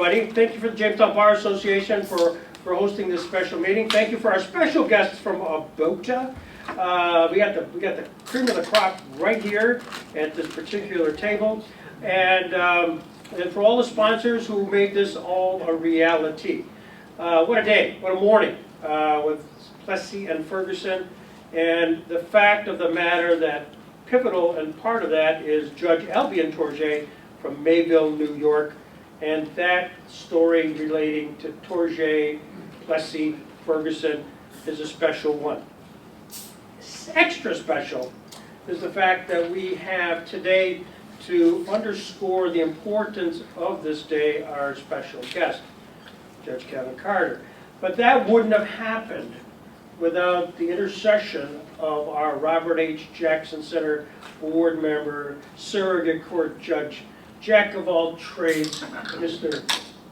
everybody. Thank you for the Jamestown Bar Association for hosting this special meeting. Thank you for our special guests from Alberta. We got the cream of the crop right here at this particular table, and for all the sponsors who made this all a reality. What a day! What a morning with Plessy and Ferguson, and the fact of the matter that pivotal and part of that is Judge Albion Tourget from Mayville, New York, and that story relating to Tourget, Plessy, Ferguson is a special one. Extra special is the fact that we have today, to underscore the importance of this day, our special guest, Judge Kevin Carter. But that wouldn't have happened without the intercession of our Robert H. Jackson Center board member, surrogate court judge, jack of all trades, Mr.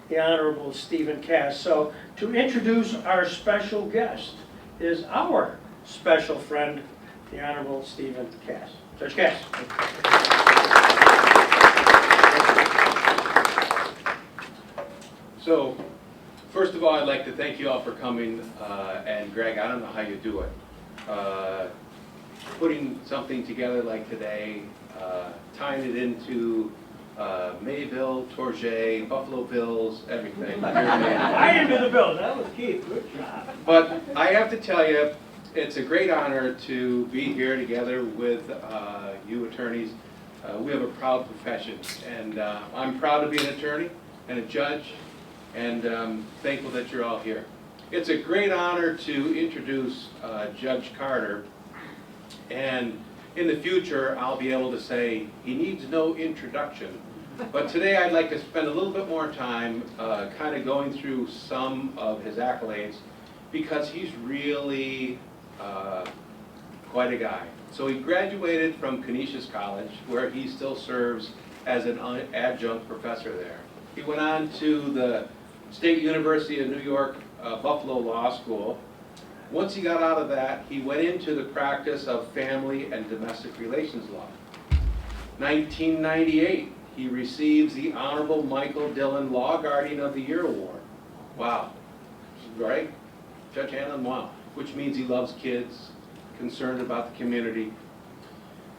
the Honorable Stephen Cass. So to introduce our special guest is our special friend, the Honorable Stephen Cass. Judge Cass. So, first of all, I'd like to thank you all for coming, and Greg, I don't know how you do it. Putting something together like today, tying it into Mayville, Tourget, Buffalo Bills, everything. I didn't do the bill, that was Keith, good job. But I have to tell you, it's a great honor to be here together with you attorneys. We have a proud profession, and I'm proud to be an attorney and a judge, and thankful that you're all here. It's a great honor to introduce Judge Carter, and in the future I'll be able to say he needs no introduction. But today I'd like to spend a little bit more time kind of going through some of his accolades, because he's really quite a guy. So he graduated from Canisius College, where he still serves as an adjunct professor there. He went on to the State University of New York, Buffalo Law School. Once he got out of that, he went into the practice of family and domestic relations law. 1998, he receives the Honorable Michael Dillon Law Guardian of the Year Award. Wow, right? Judge Hanlon, wow. Which means he loves kids, concerned about the community.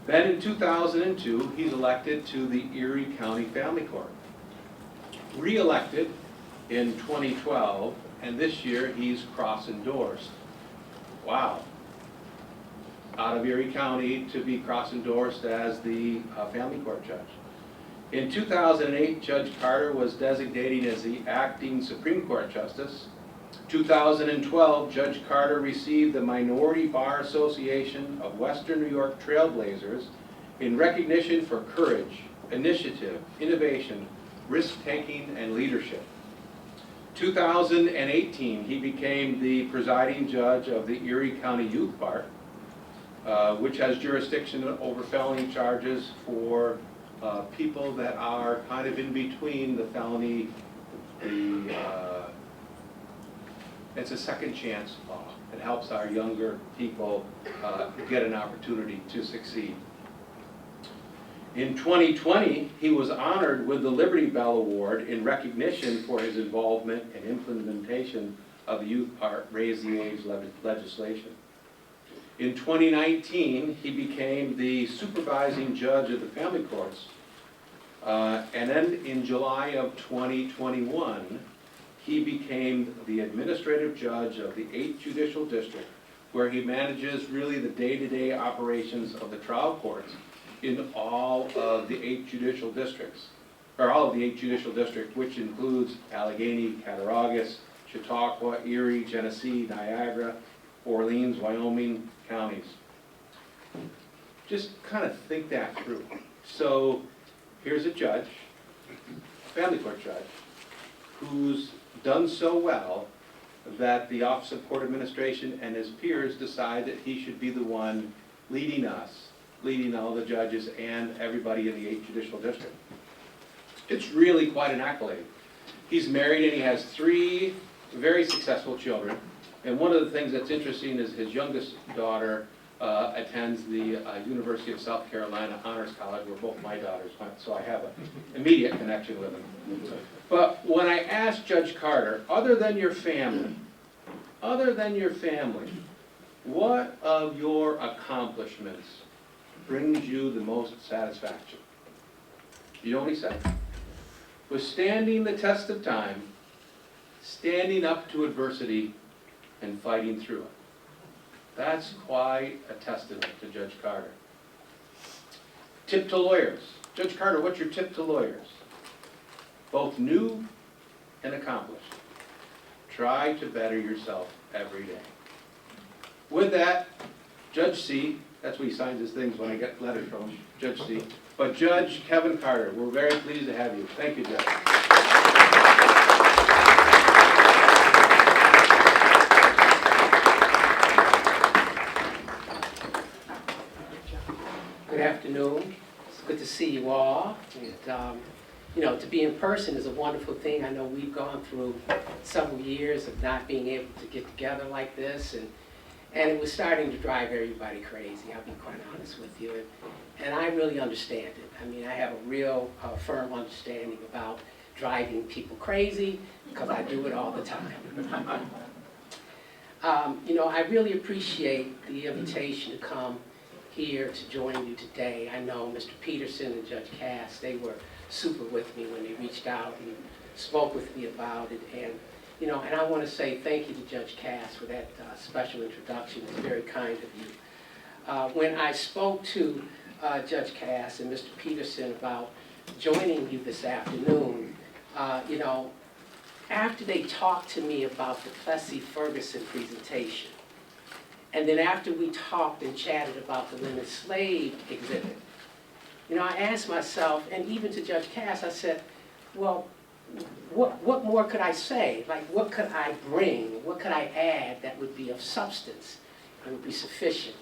Then in 2002, he's elected to the Erie County Family Court. Re-elected in 2012, and this year he's cross-endorsed. Wow. Out of Erie County to be cross-endorsed as the family court judge. In 2008, Judge Carter was designated as the acting Supreme Court Justice. 2012, Judge Carter received the Minority Bar Association of Western New York Trailblazers in recognition for courage, initiative, innovation, risk-taking, and leadership. 2018, he became the presiding judge of the Erie County Youth Bar, which has jurisdiction over felony charges for people that are kind of in between the felony, it's a second chance law. It helps our younger people get an opportunity to succeed. In 2020, he was honored with the Liberty Bell Award in recognition for his involvement and implementation of the Youth Part Raise the Age legislation. In 2019, he became the supervising judge of the family courts. And then in July of 2021, he became the administrative judge of the 8th Judicial District, where he manages really the day-to-day operations of the trial courts in all of the 8 judicial districts, or all of the 8 judicial districts, which includes Allegheny, Cattaraugus, Chautauqua, Erie, Genesee, Niagara, Orleans, Wyoming counties. Just kind of think that through. So here's a judge, family court judge, who's done so well that the Office of Court Administration and his peers decide that he should be the one leading us, leading all the judges and everybody in the 8th Judicial District. It's really quite an accolade. He's married and he has 3 very successful children. And one of the things that's interesting is his youngest daughter attends the University of South Carolina Honors College, where both my daughters went, so I have an immediate connection with him. But when I asked Judge Carter, other than your family, what of your accomplishments brings you the most satisfaction? You know what he said? Withstanding the test of time, standing up to adversity, and fighting through it. That's quite a testament to Judge Carter. Tip to lawyers. Judge Carter, what's your tip to lawyers? Both new and accomplished. Try to better yourself every day. With that, Judge C, that's what he signs his things when I get letters from him, Judge C. But Judge Kevin Carter, we're very pleased to have you. Thank you, Judge. Good afternoon. It's good to see you all. And, you know, to be in person is a wonderful thing. I know we've gone through several years of not being able to get together like this, and it was starting to drive everybody crazy, I'll be quite honest with you. And I really understand it. I mean, I have a real firm understanding about driving people crazy, because I do it all the time. You know, I really appreciate the invitation to come here to join you today. I know Mr. Peterson and Judge Cass, they were super with me when they reached out and spoke with me about it. And, you know, and I want to say thank you to Judge Cass for that special introduction. It's very kind of you. When I spoke to Judge Cass and Mr. Peterson about joining you this afternoon, you know, after they talked to me about the Plessy-Ferguson presentation, and then after we talked and chatted about the Lemmon slave exhibit, you know, I asked myself, and even to Judge Cass, I said, well, what more could I say? Like, what could I bring? What could I add that would be of substance and would be sufficient?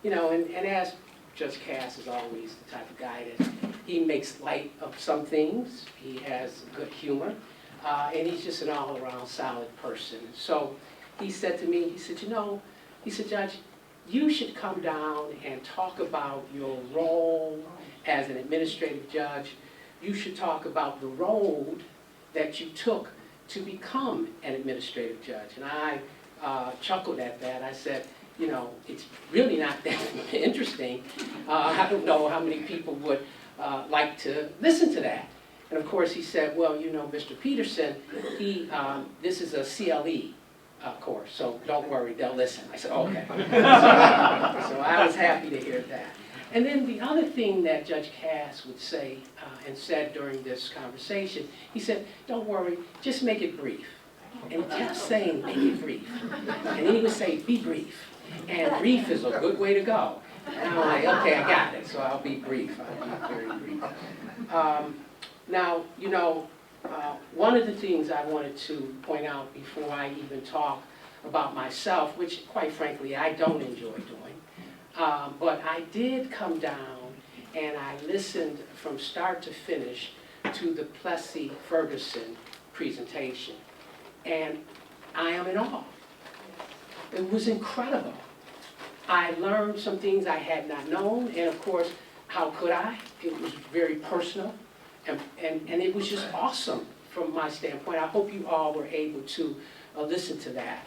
You know, and as Judge Cass is always the type of guy that he makes light of some things. He has good humor, and he's just an all-around solid person. So he said to me, he said, you know, he said, Judge, you should come down and talk about your role as an administrative judge. You should talk about the road that you took to become an administrative judge. And I chuckled at that. I said, you know, it's really not that interesting. I don't know how many people would like to listen to that. And of course he said, well, you know, Mr. Peterson, this is a CLE course, so don't worry, they'll listen. I said, okay. So I was happy to hear that. And then the other thing that Judge Cass would say and said during this conversation, he said, don't worry, just make it brief. And he kept saying, make it brief. And then he would say, be brief. And brief is a good way to go. And I'm like, okay, I got it, so I'll be brief. I'll be very brief. Now, you know, one of the things I wanted to point out before I even talk about myself, which quite frankly I don't enjoy doing, but I did come down and I listened from start to finish to the Plessy-Ferguson presentation, and I am in awe. It was incredible. I learned some things I had not known, and of course, how could I? It was very personal, and it was just awesome from my standpoint. I hope you all were able to listen to that.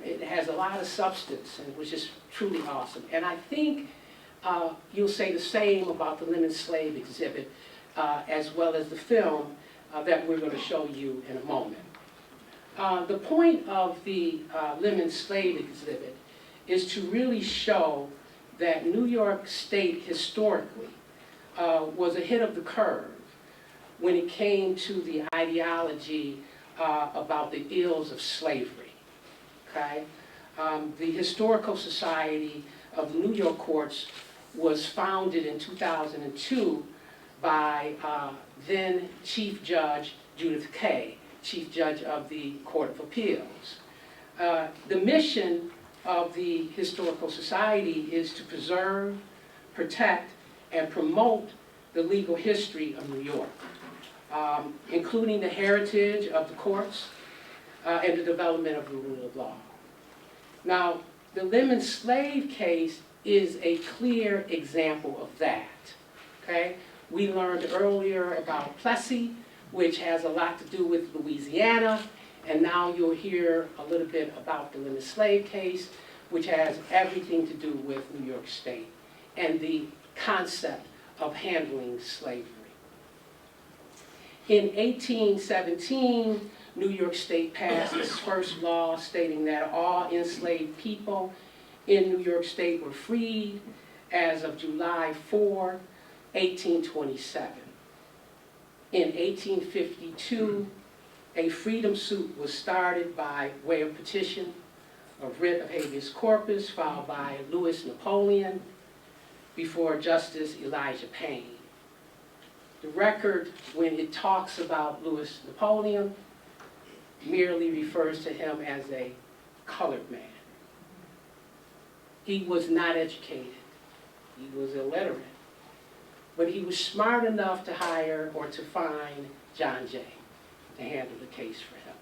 It has a lot of substance, and it was just truly awesome. And I think you'll say the same about the Lemmon slave exhibit, as well as the film that we're going to show you in a moment. The point of the Lemmon slave exhibit is to really show that New York State historically was ahead of the curve when it came to the ideology about the ills of slavery. Okay? The Historical Society of the New York Courts was founded in 2002 by then Chief Judge Judith Kaye, Chief Judge of the Court of Appeals. The mission of the Historical Society is to preserve, protect, and promote the legal history of New York, including the heritage of the courts and the development of the rule of law. Now, the Lemmon slave case is a clear example of that. Okay? We learned earlier about Plessy. which has a lot to do with Louisiana, and now you'll hear a little bit about the Lemmon slave case, which has everything to do with New York State and the concept of handling slavery. In 1817, New York State passed its first law stating that all enslaved people in New York State were freed as of July 4, 1827. In 1852, a freedom suit was started by way of petition, a writ of habeas corpus filed by Louis Napoleon before Justice Elijah Payne. The record, when it talks about Louis Napoleon, merely refers to him as a colored man. He was not educated. He was illiterate. But he was smart enough to hire or to find John Jay to handle the case for him.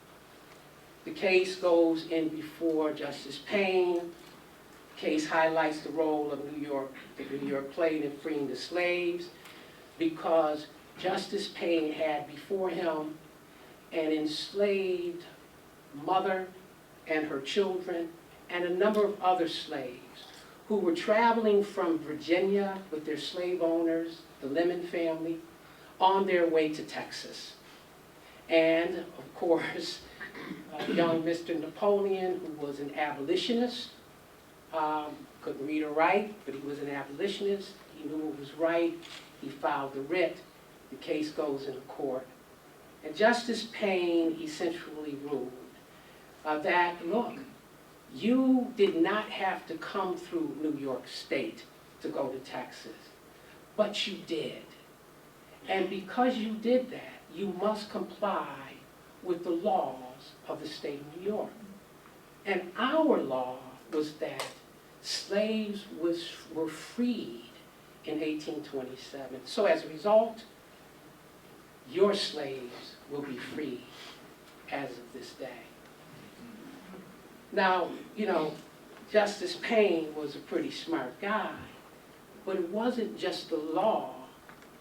The case goes in before Justice Payne. The case highlights the role of New York played in freeing the slaves, because Justice Payne had before him an enslaved mother and her children and a number of other slaves who were traveling from Virginia with their slave owners, the Lemmon family, on their way to Texas. And, of course, young Mr. Napoleon, who was an abolitionist, couldn't read or write, but he was an abolitionist. He knew what was right. He filed the writ. The case goes into court. And Justice Payne essentially ruled that, look, you did not have to come through New York State to go to Texas, but you did. And because you did that, you must comply with the laws of the state of New York. And our law was that slaves were freed in 1827. So as a result, your slaves will be free as of this day. Now, you know, Justice Payne was a pretty smart guy, but it wasn't just the law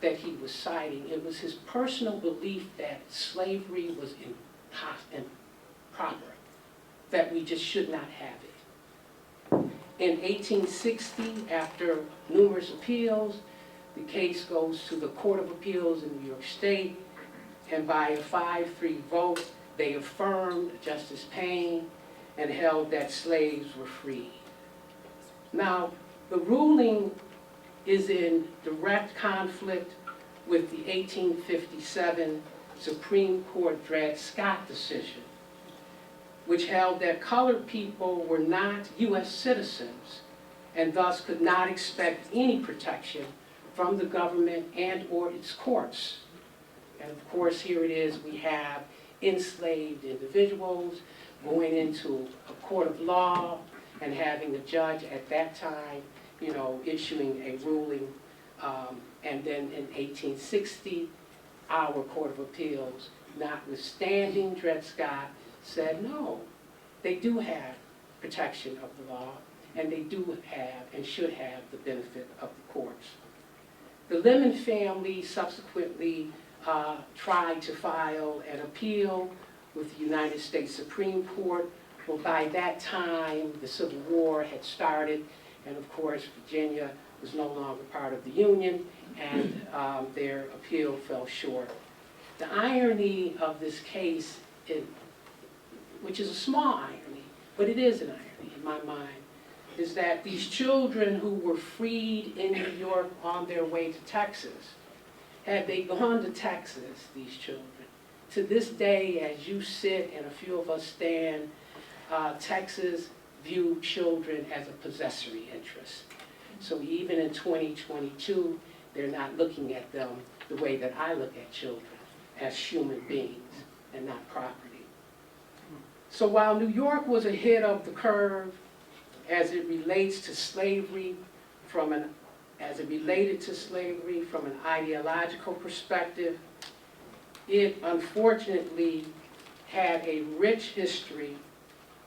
that he was citing. It was his personal belief that slavery was improper, that we just should not have it. In 1860, after numerous appeals, the case goes to the Court of Appeals in New York State, and by a 5-3 vote, they affirmed Justice Payne and held that slaves were freed. Now, the ruling is in direct conflict with the 1857 Supreme Court Dred Scott decision, which held that colored people were not U.S. citizens and thus could not expect any protection from the government and or its courts. And of course, here it is, we have enslaved individuals going into a court of law and having a judge at that time, you know, issuing a ruling. And then in 1860, our Court of Appeals, notwithstanding Dred Scott, said no, they do have protection of the law, and they do have and should have the benefit of the courts. The Lemmon family subsequently tried to file an appeal with the United States Supreme Court. Well, by that time, the Civil War had started, and of course, Virginia was no longer part of the Union, and their appeal fell short. The irony of this case, which is a small irony, but it is an irony in my mind, is that these children who were freed in New York on their way to Texas, had they gone to Texas, these children, to this day, as you sit and a few of us stand, Texas view children as a possessory interest. So even in 2022, they're not looking at them the way that I look at children, as human beings and not property. So while New York was ahead of the curve as it relates to slavery from an ideological perspective, it unfortunately had a rich history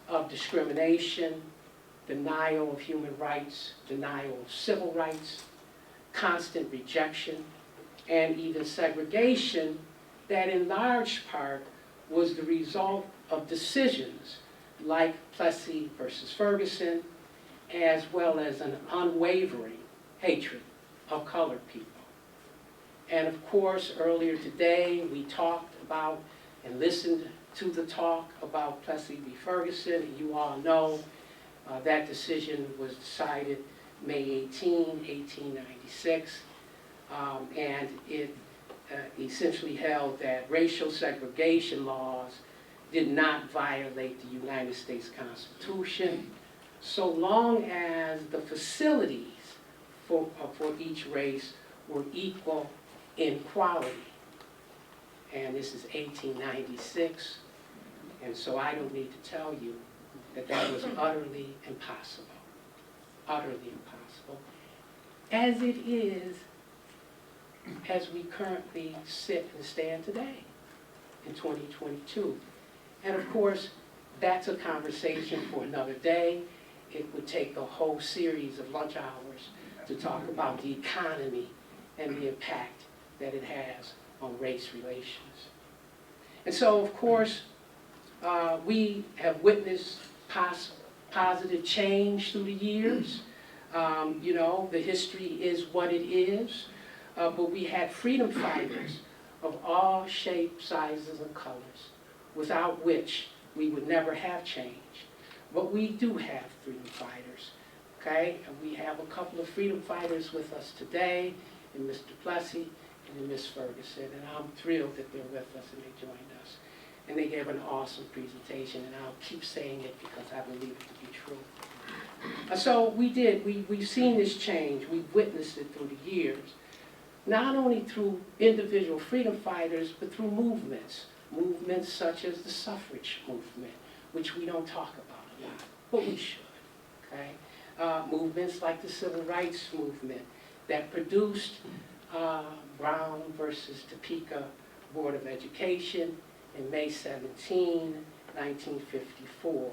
of discrimination, denial of human rights, denial of civil rights, constant rejection, and even segregation that in large part was the result of decisions like Plessy versus Ferguson, as well as an unwavering hatred of colored people. And of course, earlier today, we talked about and listened to the talk about Plessy v. Ferguson. You all know that decision was decided May 18, 1896, and it essentially held that racial segregation laws did not violate the United States Constitution so long as the facilities for each race were equal in quality. And this is 1896, and so I don't need to tell you that that was utterly impossible. Utterly impossible. As it is, as we currently sit and stand today in 2022. And of course, that's a conversation for another day. It would take a whole series of lunch hours to talk about the economy and the impact that it has on race relations. And so, of course, we have witnessed positive change through the years. You know, the history is what it is. But we had freedom fighters of all shapes, sizes, and colors, without which we would never have change. But we do have freedom fighters, okay? And we have a couple of freedom fighters with us today, and Mr. Plessy and Ms. Ferguson, and I'm thrilled that they're with us and they joined us. And they gave an awesome presentation, and I'll keep saying it because I believe it to be true. So we've seen this change, we've witnessed it through the years. Not only through individual freedom fighters, but through movements. Movements such as the suffrage movement, which we don't talk about a lot, but we should, okay? Movements like the civil rights movement that produced Brown versus Topeka Board of Education in May 17, 1954.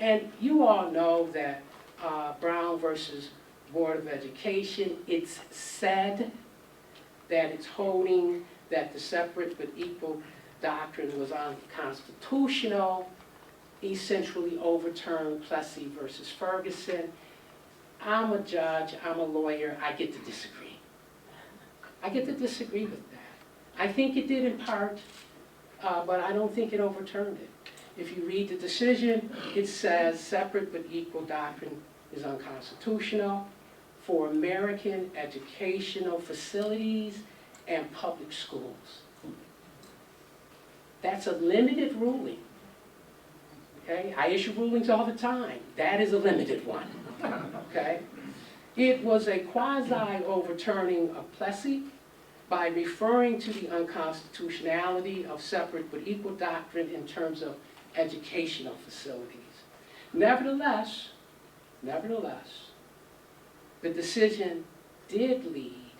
And you all know that Brown versus Board of Education, it's said that it's holding that the separate but equal doctrine was unconstitutional, essentially overturned Plessy versus Ferguson. I'm a judge, I'm a lawyer, I get to disagree. I get to disagree with that. I think it did in part, but I don't think it overturned it. If you read the decision, it says separate but equal doctrine is unconstitutional for American educational facilities and public schools. That's a limited ruling. Okay? I issue rulings all the time. That is a limited one. Okay? It was a quasi-overturning of Plessy by referring to the unconstitutionality of separate but equal doctrine in terms of educational facilities. Nevertheless, the decision did lead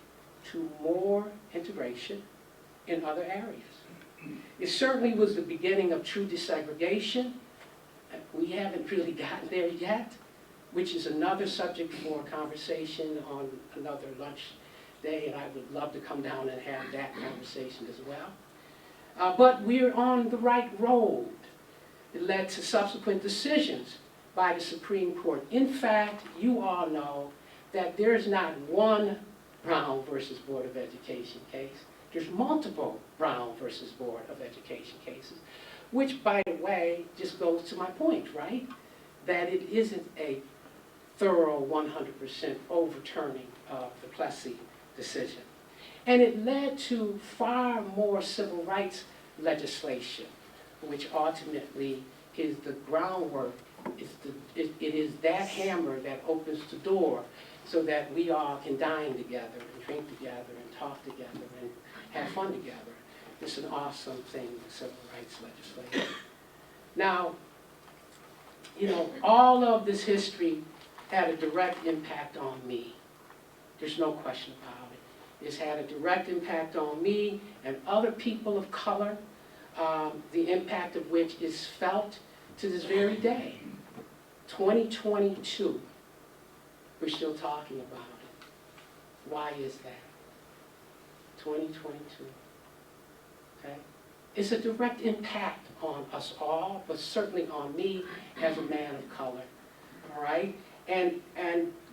to more integration in other areas. It certainly was the beginning of true desegregation. We haven't really gotten there yet, which is another subject for conversation on another lunch day, and I would love to come down and have that conversation as well. But we're on the right road. It led to subsequent decisions by the Supreme Court. In fact, you all know that there's not one Brown versus Board of Education case. There's multiple Brown versus Board of Education cases, which, by the way, just goes to my point, right? That it isn't a thorough 100% overturning of the Plessy decision. And it led to far more civil rights legislation, which ultimately is the groundwork. It is that hammer that opens the door so that we all can dine together and drink together and talk together and have fun together. It's an awesome thing, the civil rights legislation. Now, you know, all of this history had a direct impact on me. There's no question about it. It's had a direct impact on me and other people of color, the impact of which is felt to this very day. 2022, we're still talking about it. Why is that? 2022. okay? It's a direct impact on us all, but certainly on me as a man of color, all right? And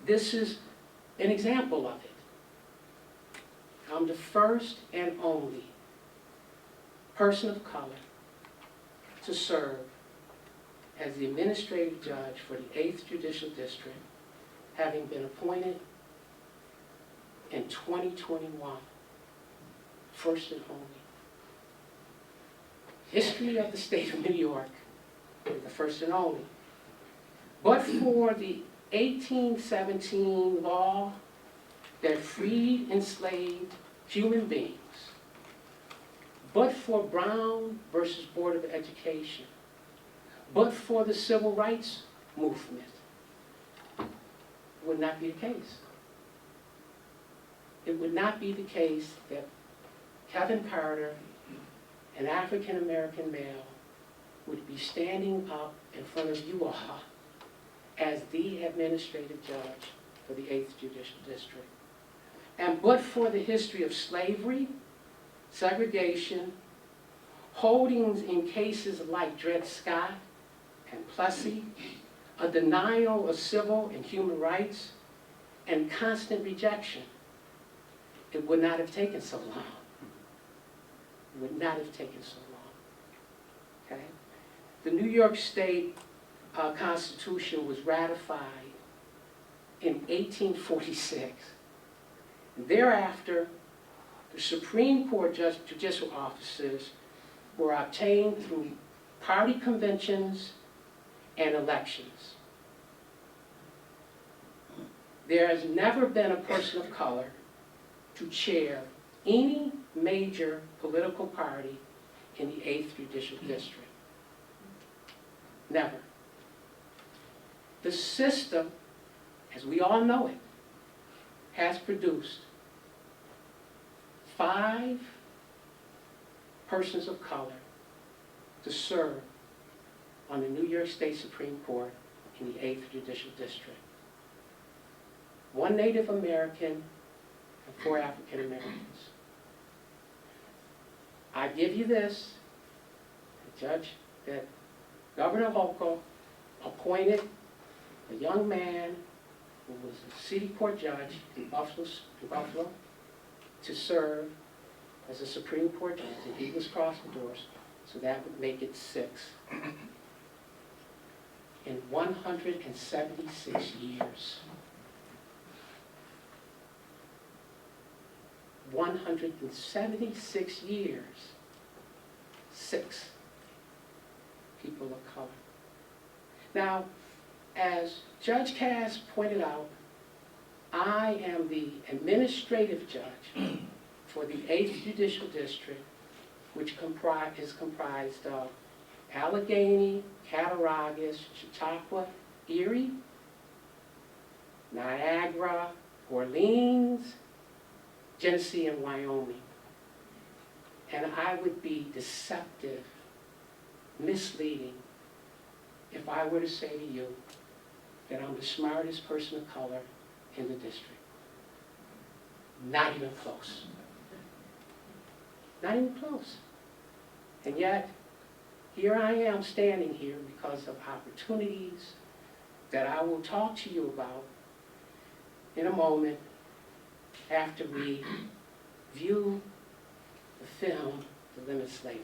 this is an example of it. I'm the first and only person of color to serve as the administrative judge for the 8th Judicial District, having been appointed in 2021, first and only. History of the state of New York, the first and only. But for the 1817 law that freed enslaved human beings, but for Brown versus Board of Education, but for the civil rights movement, would not be the case. It would not be the case that Kevin Carter, an African-American male, would be standing up in front of you all as the administrative judge for the 8th Judicial District. And but for the history of slavery, segregation, holdings in cases like Dred Scott and Plessy, a denial of civil and human rights, and constant rejection, it would not have taken so long. It would not have taken so long. Okay? The New York State Constitution was ratified in 1846. Thereafter, the Supreme Court judicial offices were obtained through party conventions and elections. There has never been a person of color to chair any major political party in the 8th Judicial District. Never. The system, as we all know it, has produced 5 persons of color to serve on the New York State Supreme Court in the 8th Judicial District. 1 Native American and 4 African Americans. I give you this, Judge, that Governor Hochul appointed a young man who was a city court judge in Buffalo to serve as a Supreme Court judge, and he was crossed the doors, so that would make it 6. In 176 years. 176 years. 6 people of color. Now, as Judge Cass pointed out, I am the administrative judge for the 8th Judicial District, which is comprised of Allegheny, Cattaraugus, Chautauqua, Erie, Niagara, Orleans, Genesee, and Wyoming. And I would be deceptive, misleading, if I were to say to you that I'm the smartest person of color in the district. Not even close. Not even close. And yet, here I am standing here because of opportunities that I will talk to you about in a moment after we view the film, The Lemon Slave.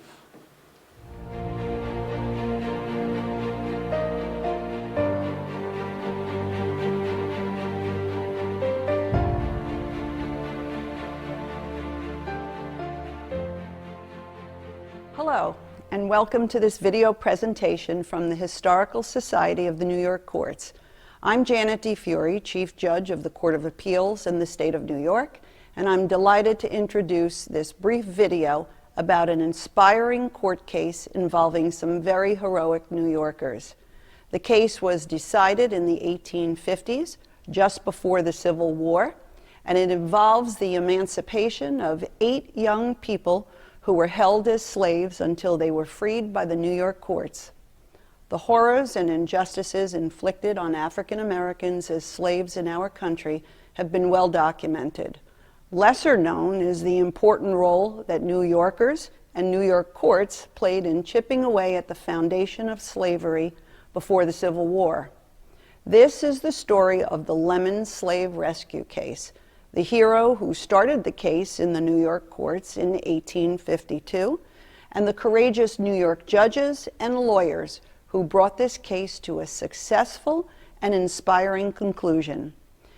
Hello, and welcome to this video presentation from the Historical Society of the New York Courts. I'm Janet DeFiore, Chief Judge of the Court of Appeals in the state of New York, and I'm delighted to introduce this brief video about an inspiring court case involving some very heroic New Yorkers. The case was decided in the 1850s, just before the Civil War, and it involves the emancipation of 8 young people who were held as slaves until they were freed by the New York courts. The horrors and injustices inflicted on African Americans as slaves in our country have been well documented. Lesser known is the important role that New Yorkers and New York courts played in chipping away at the foundation of slavery before the Civil War. This is the story of the Lemmon slave rescue case, the hero who started the case in the New York courts in 1852, and the courageous New York judges and lawyers who brought this case to a successful and inspiring conclusion.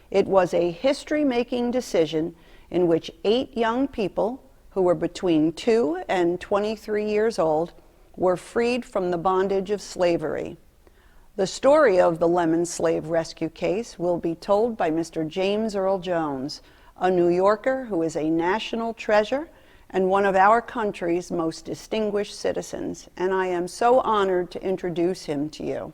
It was a history-making decision in which 8 young people who were between 2 and 23 years old were freed from the bondage of slavery. The story of the Lemmon slave rescue case will be told by Mr. James Earl Jones, a New Yorker who is a national treasure and one of our country's most distinguished citizens, and I am so honored to introduce him to you.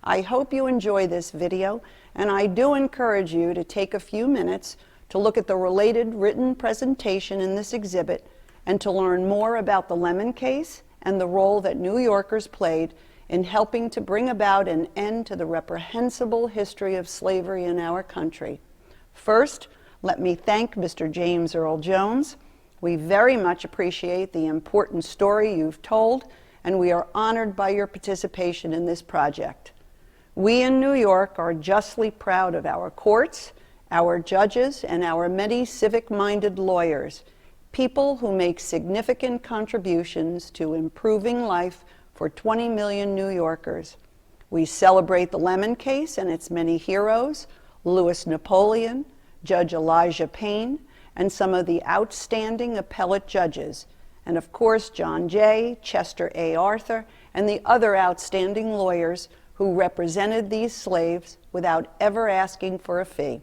I hope you enjoy this video, and I do encourage you to take a few minutes to look at the related written presentation in this exhibit and to learn more about the Lemmon case and the role that New Yorkers played in helping to bring about an end to the reprehensible history of slavery in our country. First, let me thank Mr. James Earl Jones. We very much appreciate the important story you've told, and we are honored by your participation in this project. We in New York are justly proud of our courts, our judges, and our many civic-minded lawyers, people who make significant contributions to improving life for 20 million New Yorkers. We celebrate the Lemmon case and its many heroes, Louis Napoleon, Judge Elijah Payne, and some of the outstanding appellate judges, and of course John Jay, Chester A. Arthur, and the other outstanding lawyers who represented these slaves without ever asking for a fee.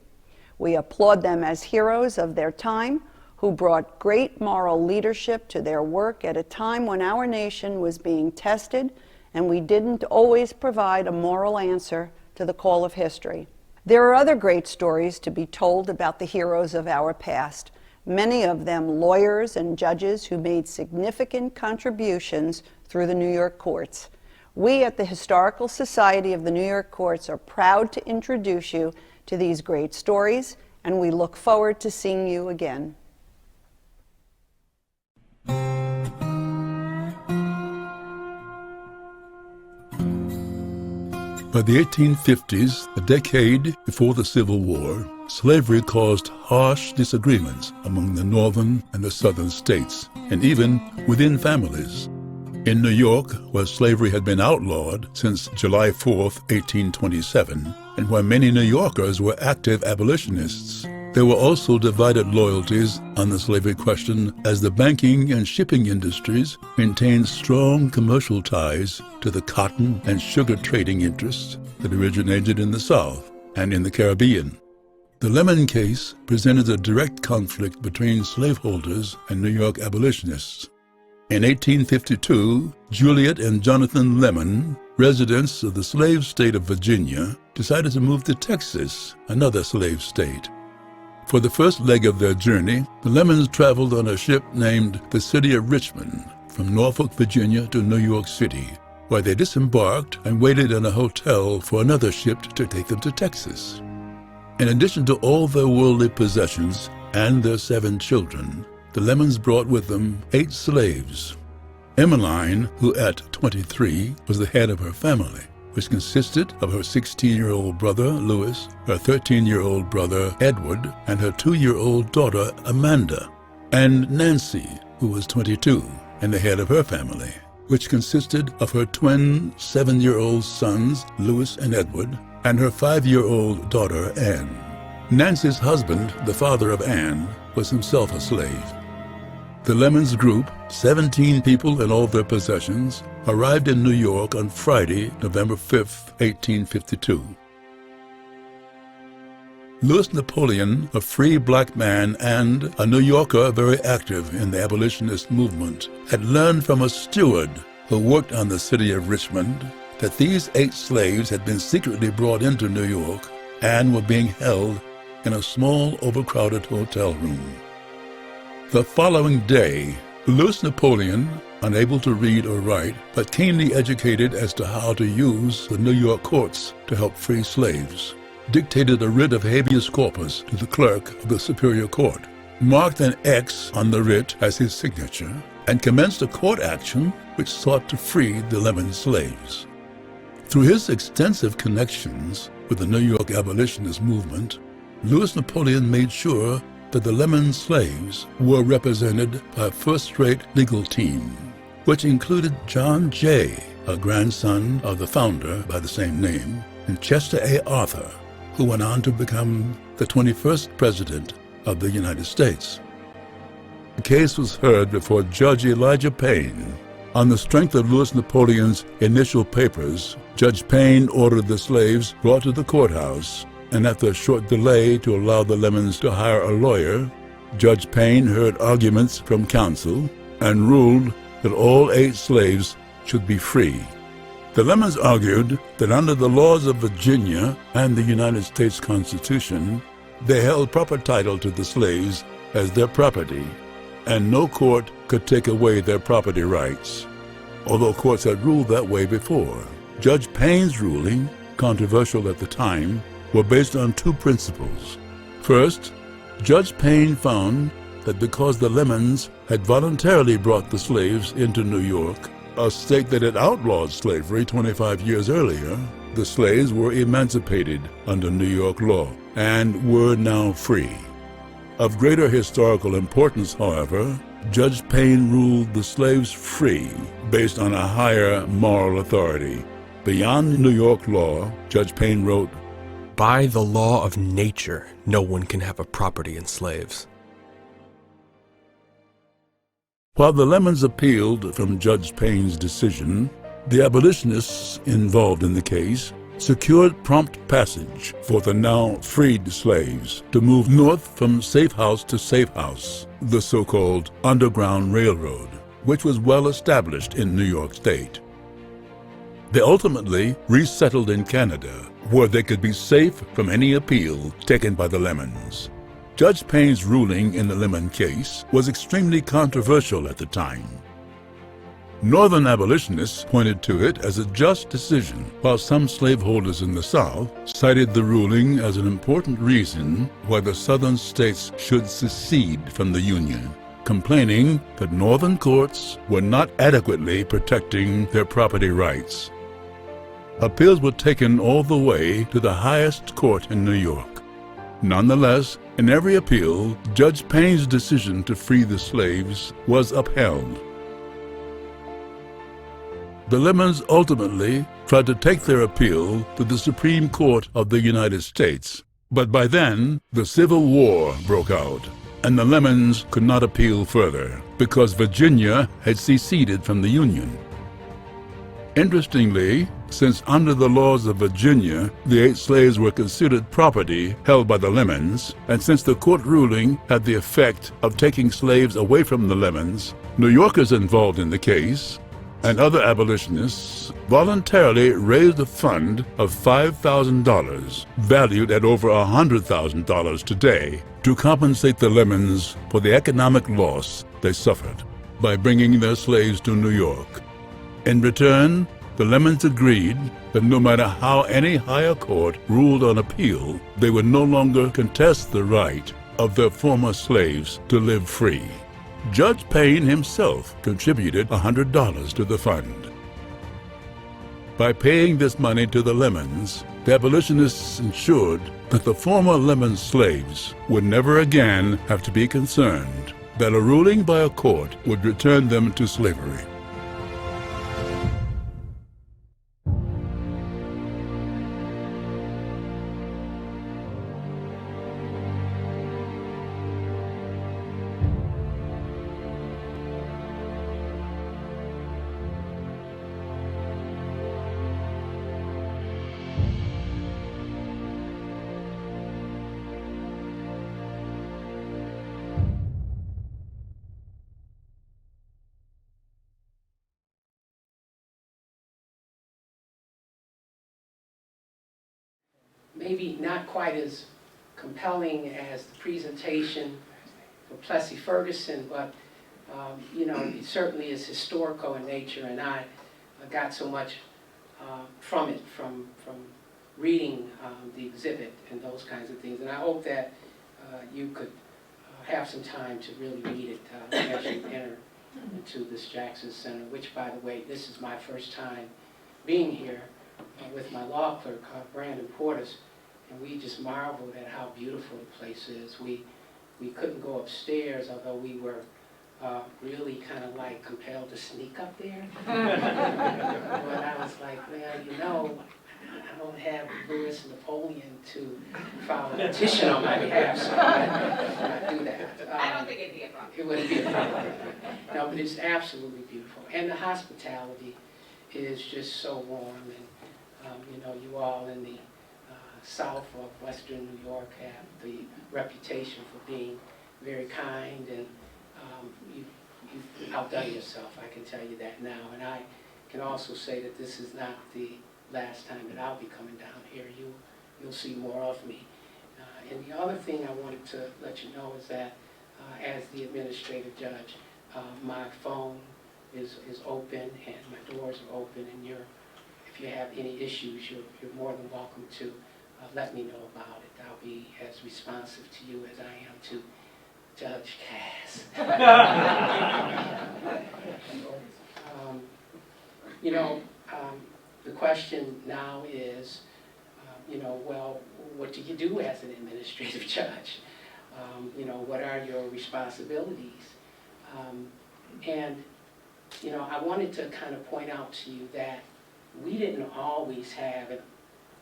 We applaud them as heroes of their time who brought great moral leadership to their work at a time when our nation was being tested and we didn't always provide a moral answer to the call of history. There are other great stories to be told about the heroes of our past, many of them lawyers and judges who made significant contributions through the New York courts. We at the Historical Society of the New York Courts are proud to introduce you to these great stories, and we look forward to seeing you again. By the 1850s, a decade before the Civil War, slavery caused harsh disagreements among the northern and the southern states, and even within families. In New York, where slavery had been outlawed since July 4, 1827, and where many New Yorkers were active abolitionists, there were also divided loyalties on the slavery question as the banking and shipping industries maintained strong commercial ties to the cotton and sugar trading interests that originated in the South and in the Caribbean. The Lemmon case presented a direct conflict between slaveholders and New York abolitionists. In 1852, Juliet and Jonathan Lemmon, residents of the slave state of Virginia, decided to move to Texas, another slave state. For the first leg of their journey, the Lemmons traveled on a ship named the City of Richmond from Norfolk, Virginia to New York City, where they disembarked and waited in a hotel for another ship to take them to Texas. In addition to all their worldly possessions and their 7 children, the Lemmons brought with them 8 slaves. Emmeline, who at 23 was the head of her family, which consisted of her 16-year-old brother, Louis, her 13-year-old brother, Edward, and her 2-year-old daughter, Amanda, and Nancy, who was 22, and the head of her family, which consisted of her twin 7-year-old sons, Louis and Edward, and her 5-year-old daughter, Anne. Nancy's husband, the father of Anne, was himself a slave. The Lemmons group, 17 people and all their possessions, arrived in New York on Friday, November 5, 1852. Louis Napoleon, a free black man and a New Yorker very active in the abolitionist movement, had learned from a steward who worked on the City of Richmond that these 8 slaves had been secretly brought into New York and were being held in a small, overcrowded hotel room. The following day, Louis Napoleon, unable to read or write, but keenly educated as to how to use the New York courts to help free slaves, dictated a writ of habeas corpus to the clerk of the Superior Court, marked an X on the writ as his signature, and commenced a court action which sought to free the Lemmon slaves. Through his extensive connections with the New York abolitionist movement, Louis Napoleon made sure that the Lemmon slaves were represented by a first-rate legal team, which included John Jay, a grandson of the founder by the same name, and Chester A. Arthur, who went on to become the 21st President of the United States. The case was heard before Judge Elijah Payne. On the strength of Louis Napoleon's initial papers, Judge Payne ordered the slaves brought to the courthouse, and after a short delay to allow the Lemmons to hire a lawyer, Judge Payne heard arguments from counsel and ruled that all 8 slaves should be free. The Lemmons argued that under the laws of Virginia and the United States Constitution, they held proper title to the slaves as their property, and no court could take away their property rights, although courts had ruled that way before. Judge Payne's ruling, controversial at the time, were based on 2 principles. First, Judge Payne found that because the Lemmons had voluntarily brought the slaves into New York, a state that had outlawed slavery 25 years earlier, the slaves were emancipated under New York law and were now free. Of greater historical importance, however, Judge Payne ruled the slaves free based on a higher moral authority. Beyond New York law, Judge Payne wrote, "By the law of nature, no one can have a property in slaves." While the Lemmons appealed from Judge Payne's decision, the abolitionists involved in the case secured prompt passage for the now freed slaves to move north from safe house to safe house, the so-called Underground Railroad, which was well established in New York State. They ultimately resettled in Canada, where they could be safe from any appeal taken by the Lemmons. Judge Payne's ruling in the Lemmon case was extremely controversial at the time. Northern abolitionists pointed to it as a just decision, while some slaveholders in the South cited the ruling as an important reason why the Southern states should secede from the Union, complaining that Northern courts were not adequately protecting their property rights. Appeals were taken all the way to the highest court in New York. Nonetheless, in every appeal, Judge Payne's decision to free the slaves was upheld. The Lemmons ultimately tried to take their appeal to the Supreme Court of the United States, but by then the Civil War broke out, and the Lemmons could not appeal further because Virginia had seceded from the Union. Interestingly, since under the laws of Virginia, the 8 slaves were considered property held by the Lemmons, and since the court ruling had the effect of taking slaves away from the Lemmons, New Yorkers involved in the case and other abolitionists voluntarily raised a fund of $5,000, valued at over $100,000 today, to compensate the Lemmons for the economic loss they suffered by bringing their slaves to New York. In return, the Lemmons agreed that no matter how any higher court ruled on appeal, they would no longer contest the right of their former slaves to live free. Judge Payne himself contributed $100 to the fund. By paying this money to the Lemmons, the abolitionists ensured that the former Lemmon slaves would never again have to be concerned that a ruling by a court would return them to slavery. Maybe not quite as compelling as the presentation for Plessy Ferguson, but you know, it certainly is historical in nature, and I got so much from it, from reading the exhibit and those kinds of things. And I hope that you could have some time to really read it as you enter into this Jackson Center, which, by the way, this is my first time being here with my law clerk, Brandon Portis, and we just marveled at how beautiful the place is. We couldn't go upstairs, although we were really kind of like compelled to sneak up there. But I was like, well, you know, I don't have Louis Napoleon to file a petition on my behalf, so I do that. I don't think it'd be a problem. It wouldn't be a problem. No, but it's absolutely beautiful. And the hospitality is just so warm. And, you know, you all in the south of western New York have the reputation for being very kind, and you've outdone yourself, I can tell you that now. And I can also say that this is not the last time that I'll be coming down here. You'll see more of me. And the other thing I wanted to let you know is that as the administrative judge, my phone is open and my doors are open, and if you have any issues, you're more than welcome to let me know about it. I'll be as responsive to you as I am to Judge Cass. You know, the question now is, you know, well, what do you do as an administrative judge? You know, what are your responsibilities? And, you know, I wanted to kind of point out to you that we didn't always have an,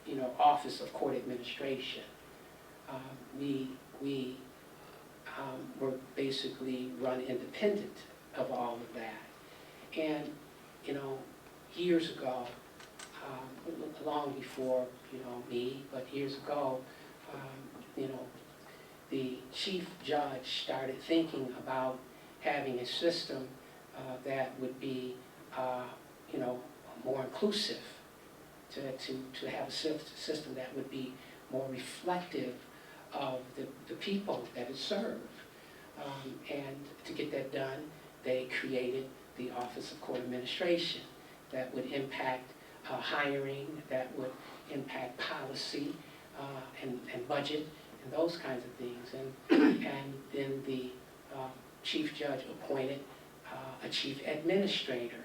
you know, Office of Court Administration. We were basically run independent of all of that. And, you know, years ago, long before, you know, me, but years ago, you know, the chief judge started thinking about having a system that would be, you know, more inclusive, to have a system that would be more reflective of the people that it served. And to get that done, they created the Office of Court Administration that would impact hiring, that would impact policy and budget and those kinds of things. And then the chief judge appointed a chief administrator.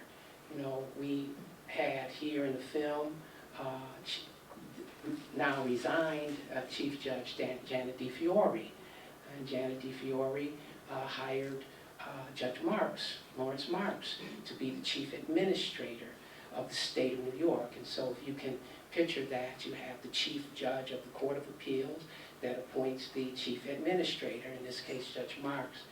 You know, we had here in the film, now resigned Chief Judge Janet DeFiore. And Janet DeFiore hired Judge Lawrence Marks, to be the chief administrator of the state of New York. And so if you can picture that, you have the chief judge of the Court of Appeals that appoints the chief administrator, in this case Judge Marks.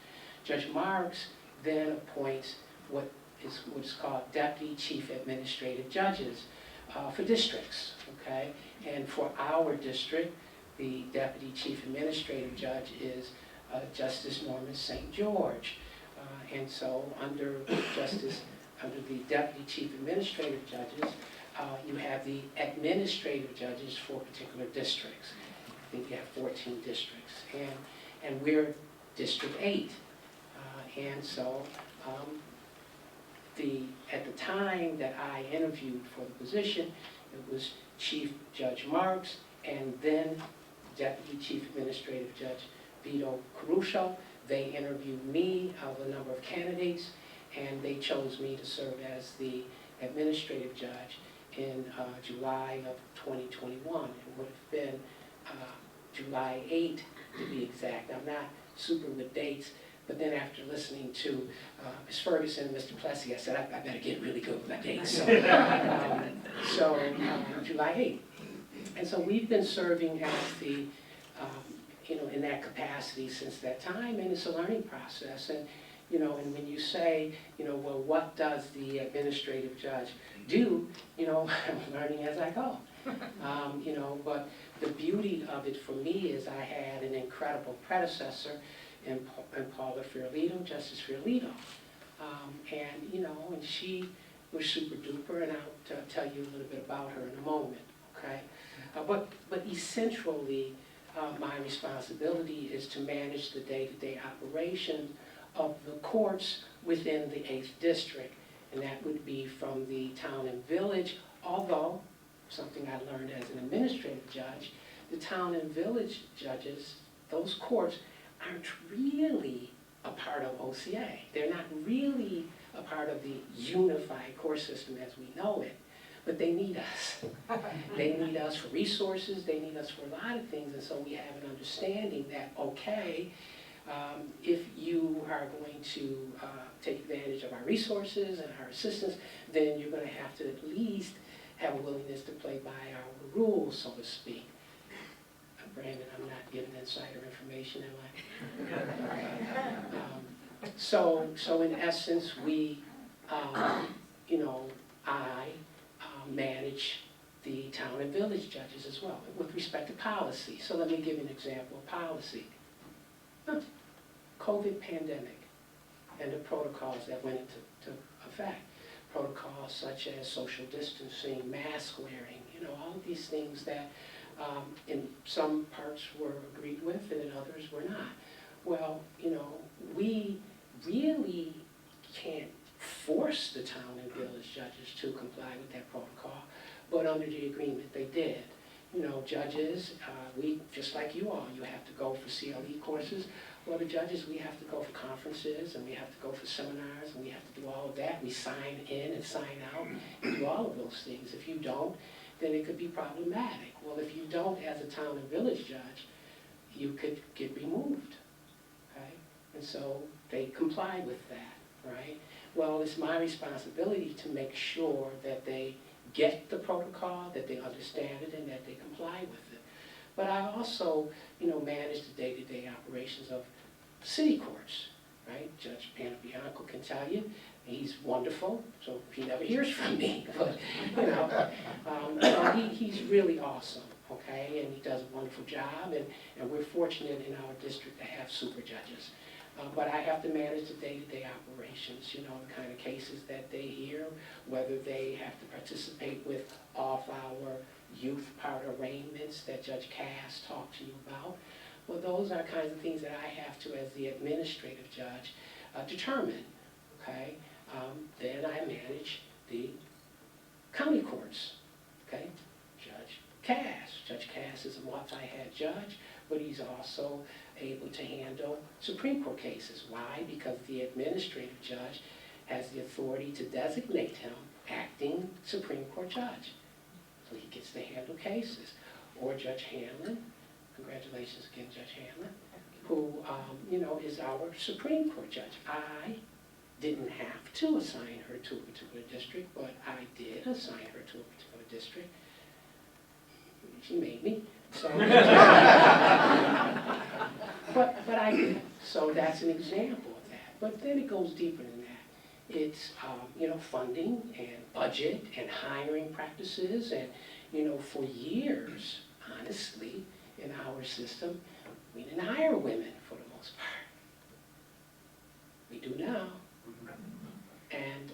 Judge Marks then appoints what is called deputy chief administrative judges for districts, okay? And for our district, the deputy chief administrative judge is Justice Norman St. George. And so under the deputy chief administrative judges, you have the administrative judges for particular districts. I think you have 14 districts. And we're District 8. And so at the time that I interviewed for the position, it was Chief Judge Marks and then Deputy Chief Administrative Judge Vito Caruso. They interviewed me of a number of candidates, and they chose me to serve as the administrative judge in July of 2021. It would have been July 8 to be exact. I'm not super with dates, but then after listening to Ms. Ferguson and Mr. Plessy, I said, I better get really good with my dates. So, July 8. And so we've been serving as the, you know, in that capacity since that time, and it's a learning process. And, you know, and when you say, you know, well, what does the administrative judge do? You know, I'm learning as I go. You know, but the beauty of it for me is I had an incredible predecessor in Paula Fiorlito, Justice Fiorlito. And, you know, and she was super duper, and I'll tell you a little bit about her in a moment, okay? But essentially, my responsibility is to manage the day-to-day operations of the courts within the 8th District. And that would be from the town and village, although, something I learned as an administrative judge, the town and village judges, those courts, aren't really a part of OCA. They're not really a part of the unified court system as we know it, but they need us. They need us for resources, they need us for a lot of things, and so we have an understanding that, okay, if you are going to take advantage of our resources and our assistance, then you're going to have to at least have a willingness to play by our rules, so to speak. Brandon, I'm not giving insider information, am I? So in essence, we, I manage the town and village judges as well with respect to policy. So let me give you an example of policy. COVID pandemic and the protocols that went into effect. Protocols such as social distancing, mask wearing, all of these things that in some parts were agreed with and in others were not. Well, we really can't force the town and village judges to comply with that protocol, but under the agreement they did. Judges, we, just like you all, you have to go for CLE courses. Well, the judges, we have to go for conferences, and we have to go for seminars, and we have to do all of that. We sign in and sign out and do all of those things. If you don't, then it could be problematic. Well, if you don't, as a town and village judge, you could get removed, okay? And so they comply with that, right? Well, it's my responsibility to make sure that they get the protocol, that they understand it, and that they comply with it. But I also, manage the day-to-day operations of city courts, right? Judge Panabianco can tell you, he's wonderful, so he never hears from me, but, he's really awesome, okay? And he does a wonderful job, and we're fortunate in our district to have super judges. But I have to manage the day-to-day operations, the kind of cases that they hear, whether they have to participate with off-hour youth part arraignments that Judge Cass talked to you about. Well, those are kinds of things that I have to, as the administrative judge, determine, okay? Then I manage the county courts, okay? Judge Cass. Judge Cass is a multi-head judge, but he's also able to handle Supreme Court cases. Why? Because the administrative judge has the authority to designate him acting Supreme Court judge. So he gets to handle cases. Or Judge Hanlon, congratulations again, Judge Hanlon, who, is our Supreme Court judge. I didn't have to assign her to a particular district, but I did assign her to a particular district. She made me. So, but I did. So that's an example of that. But then it goes deeper than that. It's, funding and budget and hiring practices. And, for years, honestly, in our system, we didn't hire women for the most part. We do now. And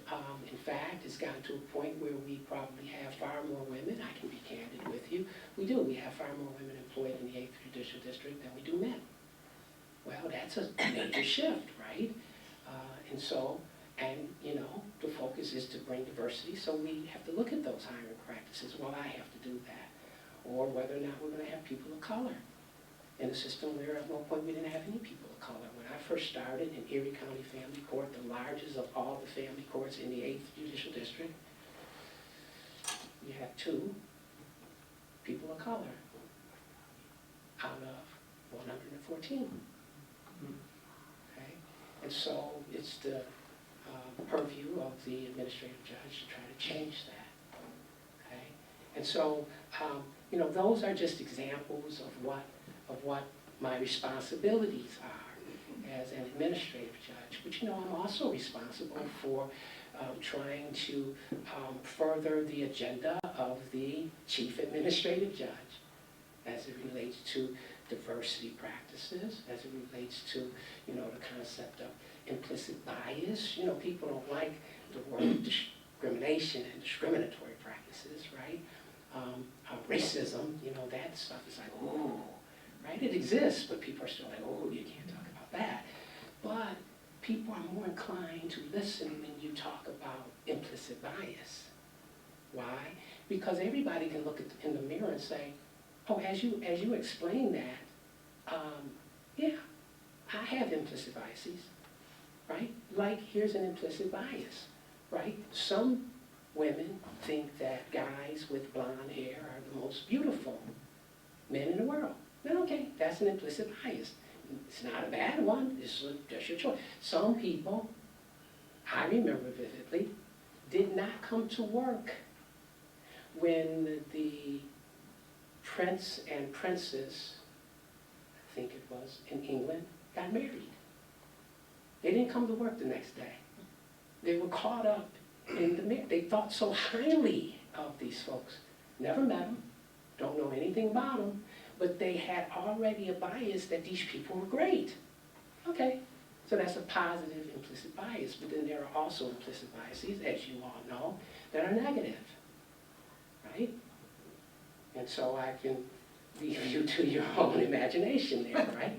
in fact, it's gotten to a point where we probably have far more women. I can be candid with you. We do. We have far more women employed in the 8th Judicial District than we do men. Well, that's a major shift, right? And so, the focus is to bring diversity, so we have to look at those hiring practices. Well, I have to do that. Or whether or not we're going to have people of color in a system where at one point we didn't have any people of color. When I first started in Erie County Family Court, the largest of all the family courts in the 8th Judicial District, you had 2 people of color out of 114. Okay? And so it's the purview of the administrative judge to try to change that. Okay? And so, those are just examples of what my responsibilities are as an administrative judge. But I'm also responsible for trying to further the agenda of the chief administrative judge as it relates to diversity practices, as it relates to, the concept of implicit bias. People don't like the word discrimination and discriminatory practices, right? Racism, that stuff is like, ooh, right? It exists, but people are still like, oh, you can't talk about that. But people are more inclined to listen when you talk about implicit bias. Why? Because everybody can look in the mirror and say, oh, as you explain that, yeah, I have implicit biases. right? Like, here's an implicit bias, right? Some women think that guys with blonde hair are the most beautiful men in the world. Then okay, that's an implicit bias. It's not a bad one, it's just your choice. Some people, I remember vividly, did not come to work when the prince and princess, I think it was, in England, got married. They didn't come to work the next day. They were caught up in the marriage. They thought so highly of these folks. Never met them, don't know anything about them, but they had already a bias that these people were great. Okay, so that's a positive implicit bias, but then there are also implicit biases, as you all know, that are negative, right? And so I can leave you to your own imagination there, right?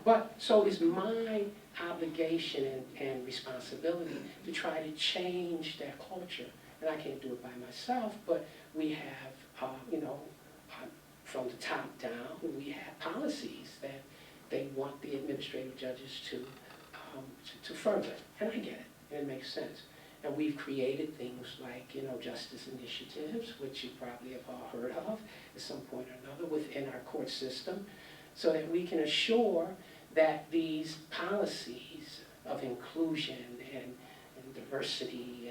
But so it's my obligation and responsibility to try to change that culture. And I can't do it by myself, but we have, from the top down, we have policies that they want the administrative judges to further. And I get it, and it makes sense. And we've created things like, justice initiatives, which you probably have all heard of at some point or another within our court system, so that we can assure that these policies of inclusion and diversity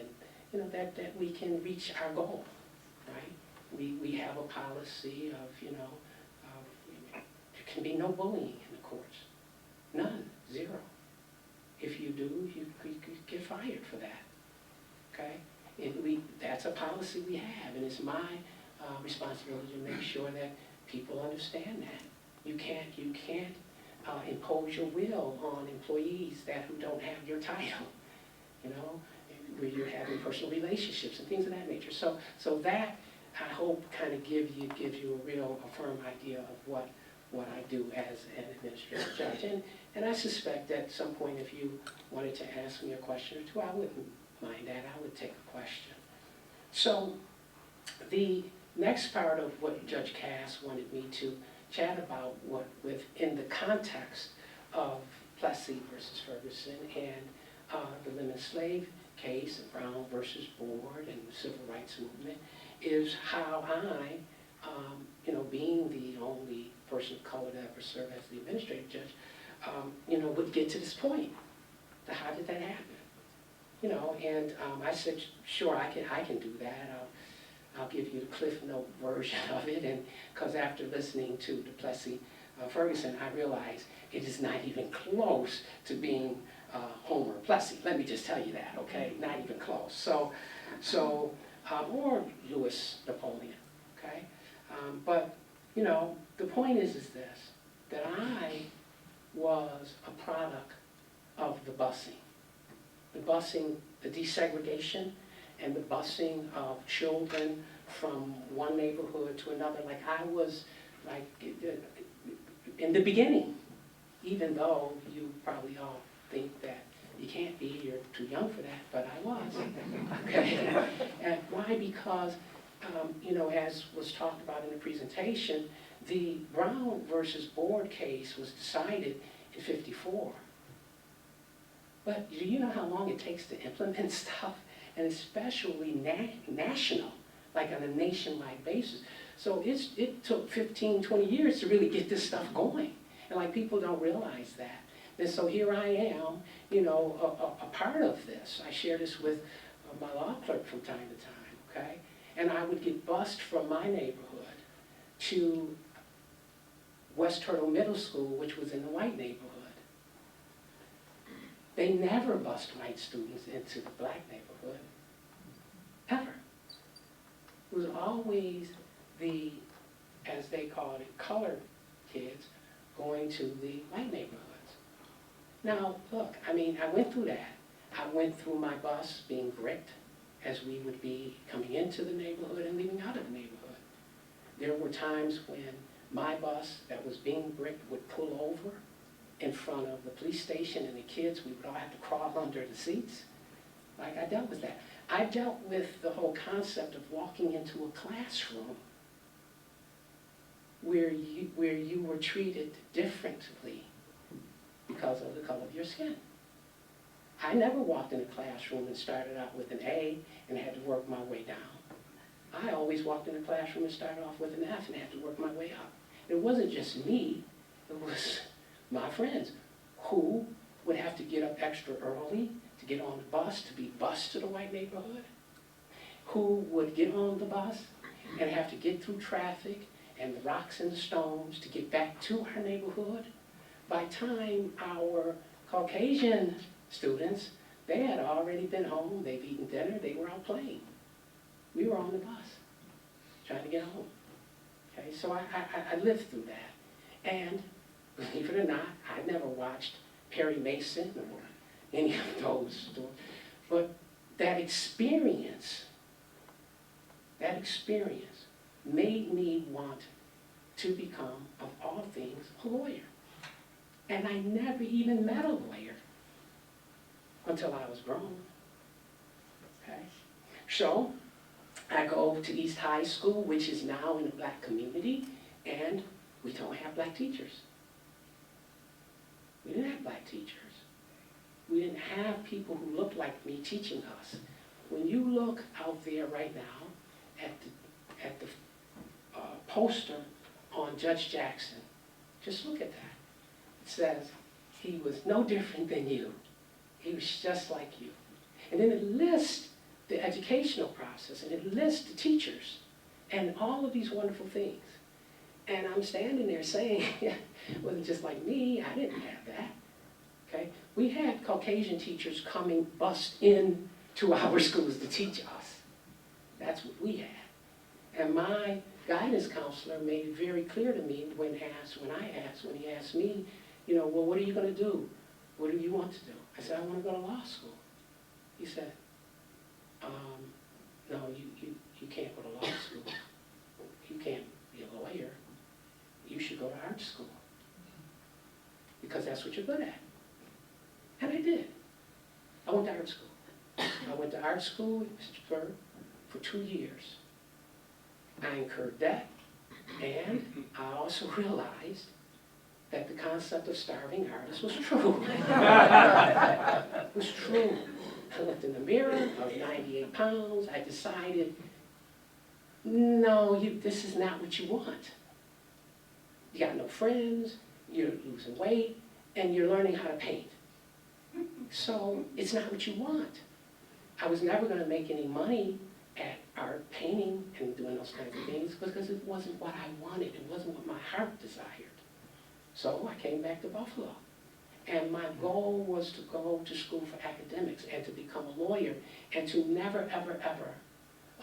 and that we can reach our goal, right? We have a policy of, there can be no bullying in the courts. None, zero. If you do, you get fired for that, okay? That's a policy we have, and it's my responsibility to make sure that people understand that. You can't impose your will on employees who don't have your title, where you're having personal relationships and things of that nature. So that, I hope, kind of gives you a firm idea of what I do as an administrative judge. And I suspect at some point, if you wanted to ask me a question or two, I wouldn't mind that. I would take a question. So the next part of what Judge Cass wanted me to chat about within the context of Plessy versus Ferguson and the Lemmon slave case and Brown versus Board and the civil rights movement is how I, being the only person of color to ever serve as the administrative judge, would get to this point. How did that happen? I said, sure, I can do that. I'll give you the Cliff Note version of it, and because after listening to the Plessy Ferguson, I realized it is not even close to being Homer Plessy. Let me just tell you that, okay? Not even close. Or Louis Napoleon, okay? But the point is this: that I was a product of the busing, the desegregation, and the busing of children from one neighborhood to another. Like I was, in the beginning, even though you probably all think that you can't be, you're too young for that, but I was, okay? And why? Because, as was talked about in the presentation, the Brown versus Board case was decided in '54. But do you know how long it takes to implement stuff? And especially national, like on a nationwide basis. So it took 15, 20 years to really get this stuff going. And people don't realize that. And so here I am, a part of this. I share this with my law clerk from time to time, okay? And I would get bused from my neighborhood to West Turtle Middle School, which was in the white neighborhood. They never bust white students into the black neighborhood, ever. It was always the, as they called it, colored kids going to the white neighborhoods. Now, look, I went through that. I went through my bus being bricked as we would be coming into the neighborhood and leaving out of the neighborhood. There were times when my bus that was being bricked would pull over in front of the police station, and the kids, we would all have to crawl under the seats. I dealt with that. I dealt with the whole concept of walking into a classroom where you were treated differently because of the color of your skin. I never walked in a classroom and started out with an A and had to work my way down. I always walked in a classroom and started off with an F and had to work my way up. It wasn't just me, it was my friends who would have to get up extra early to get on the bus, to be bused to the white neighborhood, who would get on the bus and have to get through traffic and the rocks and the stones to get back to our neighborhood. By the time our Caucasian students, they had already been home, they've eaten dinner, they were out playing. We were on the bus, trying to get home. Okay, so I lived through that. And believe it or not, I never watched Perry Mason or any of those stories. But that experience made me want to become, of all things, a lawyer. And I never even met a lawyer until I was grown. Okay? So I go to East High School, which is now in a black community, and we don't have black teachers. We didn't have black teachers. We didn't have people who looked like me teaching us. When you look out there right now at the poster on Judge Jackson, just look at that. It says, he was no different than you. He was just like you. And then it lists the educational process, and it lists the teachers, and all of these wonderful things. And I'm standing there saying, it wasn't just like me, I didn't have that. Okay? We had Caucasian teachers coming bust in to our schools to teach us. That's what we had. And my guidance counselor made it very clear to me when he asked me, you know, well, what are you going to do? What do you want to do? I said, I want to go to law school. He said, no, you can't go to law school. You can't be a lawyer. You should go to art school, because that's what you're good at. And I did. I went to art school. I went to art school in Pittsburgh for 2 years. I incurred debt, and I also realized that the concept of starving artists was true. It was true. I looked in the mirror, I was 98 pounds, I decided, no, this is not what you want. You got no friends, you're losing weight, and you're learning how to paint. So it's not what you want. I was never going to make any money at art, painting, and doing those kinds of things because it wasn't what I wanted. It wasn't what my heart desired. So I came back to Buffalo. And my goal was to go to school for academics and to become a lawyer and to never, ever, ever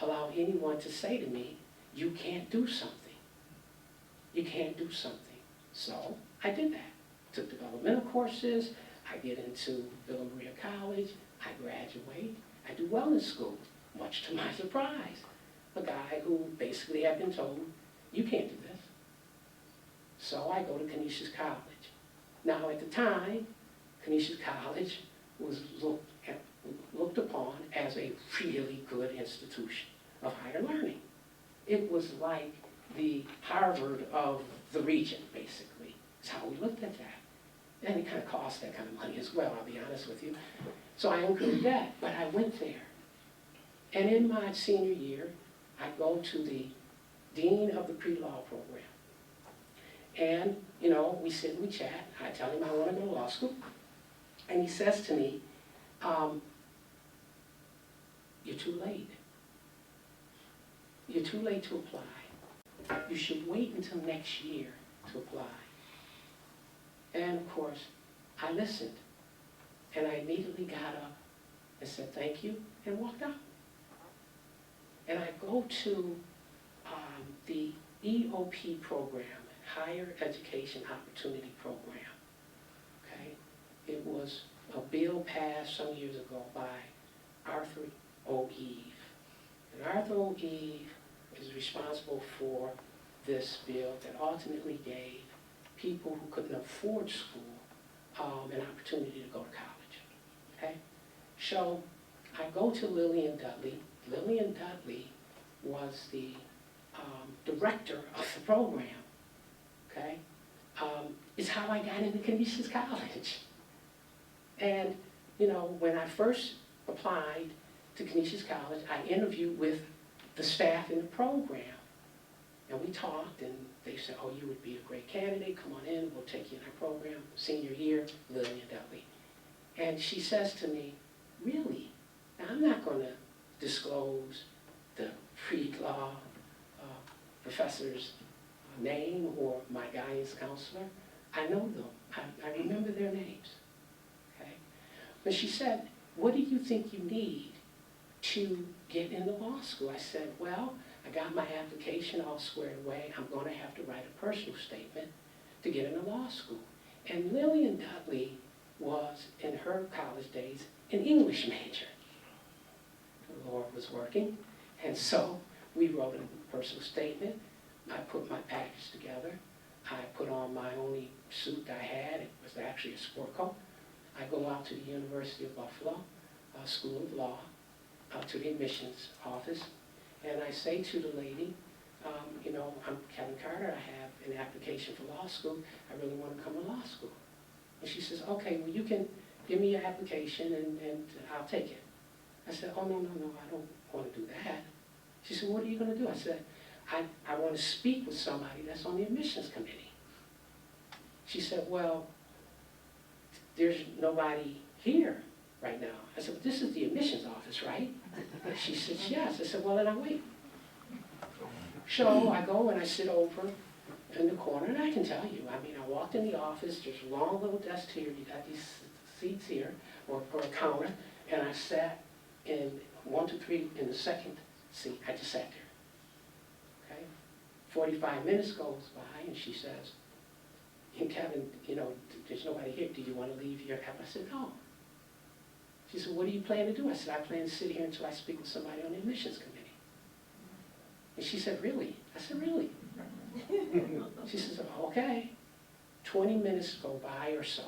allow anyone to say to me, you can't do something. You can't do something. So I did that. Took developmental courses. I get into Villa Maria College. I graduate. I do well in school, much to my surprise. A guy who basically had been told, you can't do this. So I go to Canisius College. Now at the time, Canisius College was looked upon as a really good institution of higher learning. It was like the Harvard of the region, basically. That's how we looked at that. And it kind of cost that kind of money as well, I'll be honest with you. So I incurred that, but I went there. And in my senior year, I go to the dean of the pre-law program. And, you know, we sit and we chat. I tell him I want to go to law school. And he says to me, you're too late. You're too late to apply. You should wait until next year to apply. And of course, I listened. And I immediately got up and said thank you and walked out. And I go to the EOP program, Higher Education Opportunity Program. Okay? It was a bill passed some years ago by Arthur O. Eve. And Arthur O. Eve is responsible for this bill that ultimately gave people who couldn't afford school an opportunity to go to college. Okay? So I go to Lillian Dudley. Lillian Dudley was the director of the program. Okay? It's how I got into Canisius College. And you know, when I first applied to Canisius College, I interviewed with the staff in the program. And we talked, and they said, oh, you would be a great candidate, come on in, we'll take you in our program. Senior year, Lillian Dudley. And she says to me, really? Now, I'm not going to disclose the pre-law professor's name or my guidance counselor. I know them. I remember their names. Okay? But she said, what do you think you need to get into law school? I said, well, I got my application all squared away. I'm going to have to write a personal statement to get into law school. And Lillian Dudley was, in her college days, an English major. The Lord was working, and so we wrote a personal statement. I put my package together. I put on my only suit I had. It was actually a sport coat. I go out to the University of Buffalo School of Law, to the admissions office, and I say to the lady, you know, I'm Kevin Carter, I have an application for law school, I really want to come to law school. And she says, okay, well you can give me your application and I'll take it. I said, oh no, I don't want to do that. She said, what are you going to do? I said, I want to speak with somebody that's on the admissions committee. She said, well, there's nobody here right now. I said, this is the admissions office, right? She said, yes. I said, well, then I'll wait. So I go and I sit over in the corner, and I can tell you, I mean, I walked in the office, there's a long little desk here, you got these seats here, or a counter, and I sat in 1, 2, 3 in the second seat. I just sat there. Okay? 45 minutes goes by, and she says, and Kevin, you know, there's nobody here. Do you want to leave your app? I said, no. She said, what do you plan to do? I said, I plan to sit here until I speak with somebody on the admissions committee. And she said, really? I said, really? She says, okay. 20 minutes go by or so.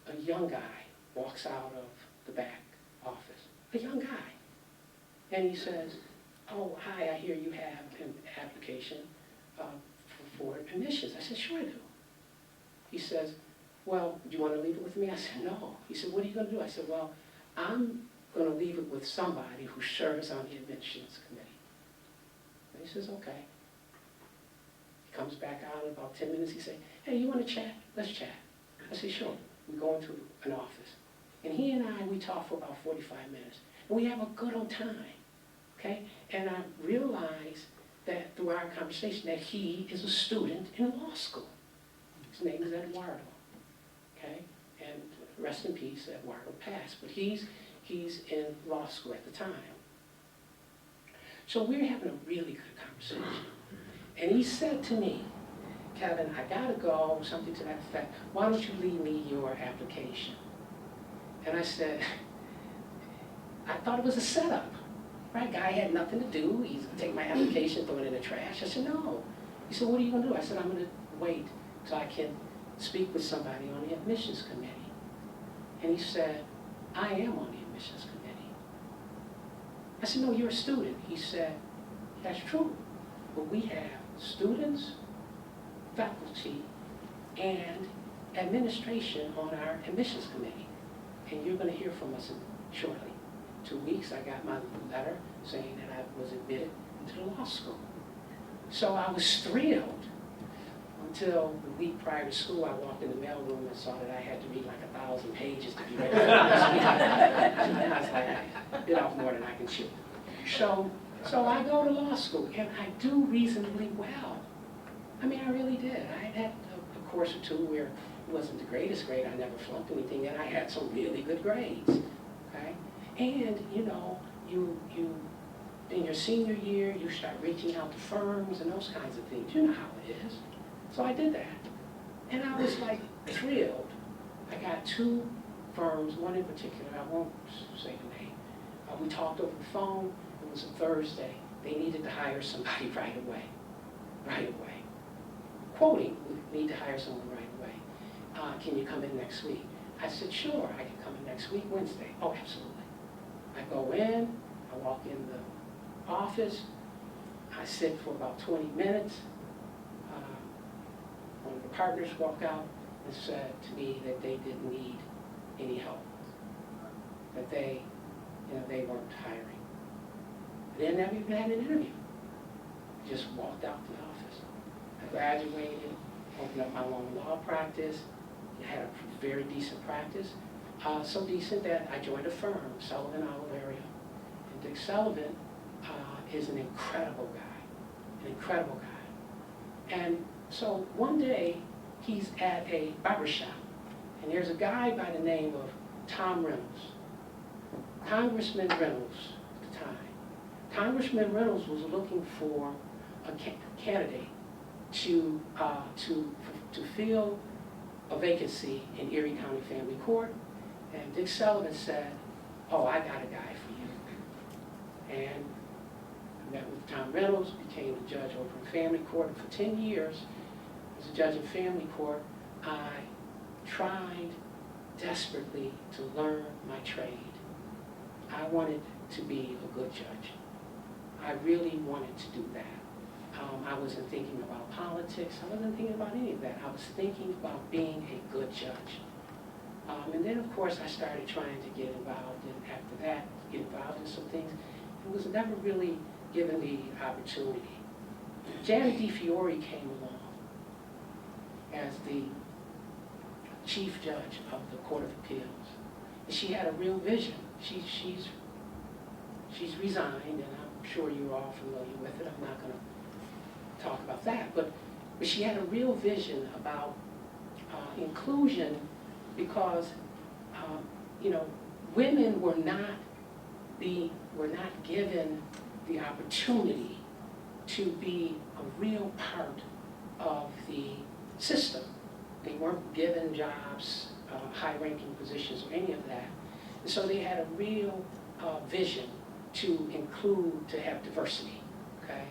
A young guy walks out of the back office. A young guy. And he says, oh, hi, I hear you have an application for admissions. I said, sure I do. He says, well, do you want to leave it with me? I said, no. He said, what are you going to do? I said, well, I'm going to leave it with somebody who serves on the admissions committee. And he says, okay. He comes back out in about 10 minutes. He said, hey, you want to chat? Let's chat. I said, sure. We go into an office. And he and I, we talk for about 45 minutes. And we have a good old time. Okay? And I realized that through our conversation that he is a student in law school. His name is Eduardo. Okay? And rest in peace, Eduardo passed. But he's in law school at the time. So we're having a really good conversation. And he said to me, Kevin, I gotta go, something to that effect. Why don't you leave me your application? And I said, I thought it was a setup. Right? Guy had nothing to do. He's gonna take my application, throw it in the trash. I said, no. He said, what are you gonna do? I said, I'm gonna wait till I can speak with somebody on the admissions committee. And he said, I am on the admissions committee. I said, no, you're a student. He said, that's true. But we have students, faculty, and administration on our admissions committee. And you're going to hear from us shortly. 2 weeks, I got my letter saying that I was admitted into the law school. So I was thrilled until the week prior to school. I walked in the mailroom and saw that I had to read like 1,000 pages to be ready for this week. And I was like, I bit off more than I can chew. So I go to law school, and I do reasonably well. I mean, I really did. I had a course or two where it wasn't the greatest grade. I never flunked anything, and I had some really good grades. Okay? And, you know, you in your senior year, you start reaching out to firms and those kinds of things. You know how it is. So I did that. And I was like thrilled. I got 2 firms, one in particular, I won't say the name. We talked over the phone. It was a Thursday. They needed to hire somebody right away. Right away. Quoting, we need to hire someone right away. Can you come in next week? I said, sure, I can come in next week, Wednesday. Oh, absolutely. I go in, I walk in the office, I sit for about 20 minutes. One of the partners walked out and said to me that they didn't need any help. that they weren't hiring. They never even had an interview. Just walked out the office. I graduated, opened up my own law practice, had a very decent practice, so decent that I joined a firm, Sullivan Oliverio. And Dick Sullivan is an incredible guy. And so one day, he's at a barbershop, and there's a guy by the name of Tom Reynolds, Congressman Reynolds at the time. Congressman Reynolds was looking for a candidate to fill a vacancy in Erie County Family Court, and Dick Sullivan said, "Oh, I got a guy for you." And I met with Tom Reynolds, became a judge over in Family Court, and for 10 years, as a judge in Family Court, I tried desperately to learn my trade. I wanted to be a good judge. I really wanted to do that. I wasn't thinking about politics. I wasn't thinking about any of that. I was thinking about being a good judge. And then, of course, I started trying to get involved, and after that, get involved in some things. I was never really given the opportunity. Janet DeFiore came along as the chief judge of the Court of Appeals. And she had a real vision. She's resigned, and I'm sure you're all familiar with it. I'm not going to talk about that, but she had a real vision about inclusion, because women were not given the opportunity to be a real part of the system. They weren't given jobs, high-ranking positions, or any of that. And so they had a real vision to include, to have diversity, okay?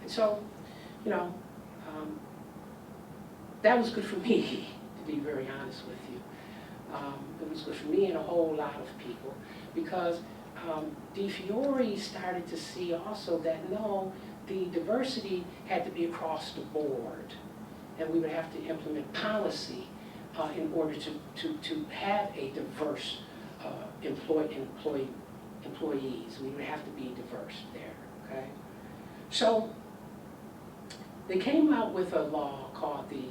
And so, that was good for me, to be very honest with you. It was good for me and a whole lot of people, because DeFiore started to see also that, no, the diversity had to be across the board, and we would have to implement policy in order to have a diverse employees. We would have to be diverse there, okay? So they came out with a law called the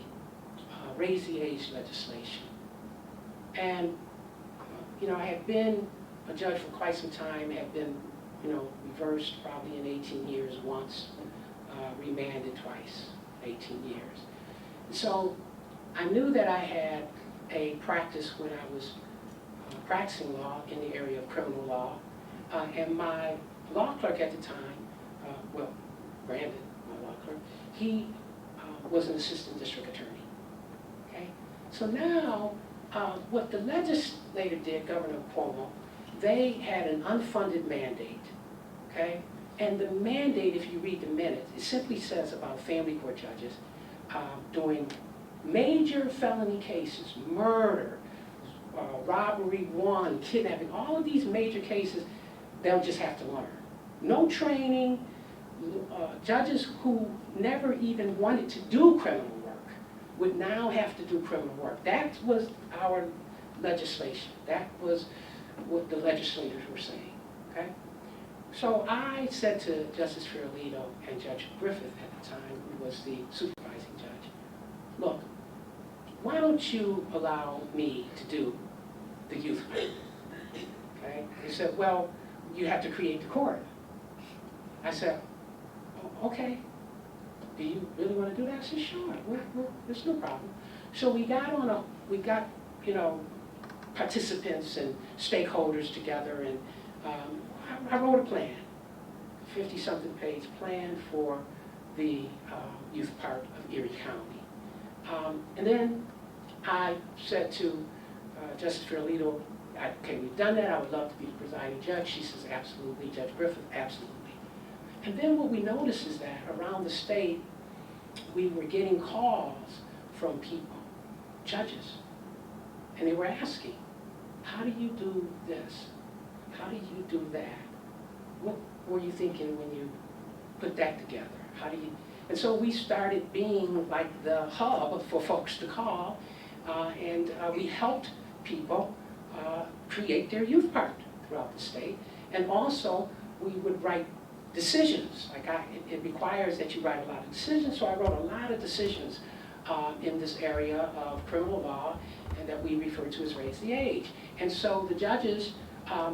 Raise the Age legislation. And, I had been a judge for quite some time, had been, reversed probably in 18 years once, remanded twice, 18 years. So I knew that I had a practice when I was practicing law in the area of criminal law, and my law clerk at the time, Brandon, my law clerk, he was an assistant district attorney. Okay, so now what the legislator did, Governor Cuomo, they had an unfunded mandate. Okay, and the mandate, if you read the minutes, it simply says about family court judges doing major felony cases, murder, robbery 1, kidnapping, all of these major cases, they'll just have to learn. No training. Judges who never even wanted to do criminal work would now have to do criminal work. That was our legislation. That was what the legislators were saying. Okay? So I said to Justice Fiorito and Judge Griffith at the time, who was the supervising judge, look, why don't you allow me to do the youth court? Okay? He said, well, you have to create the court. I said, oh, okay. Do you really want to do that? I said, sure. There's no problem. So we got participants and stakeholders together, and I wrote a plan, 50-something page plan for the youth part of Erie County. And then I said to Justice Fiorito, okay, we've done that, I would love to be the presiding judge. She says, absolutely. Judge Griffith, absolutely. And then what we noticed is that around the state, we were getting calls from people, judges, and they were asking, how do you do this? How do you do that? What were you thinking when you put that together? How do you? And so we started being like the hub for folks to call, and we helped people create their youth park throughout the state. And also, we would write decisions. Like it requires that you write a lot of decisions, so I wrote a lot of decisions in this area of criminal law, and that we refer to as raise the age. And so the judges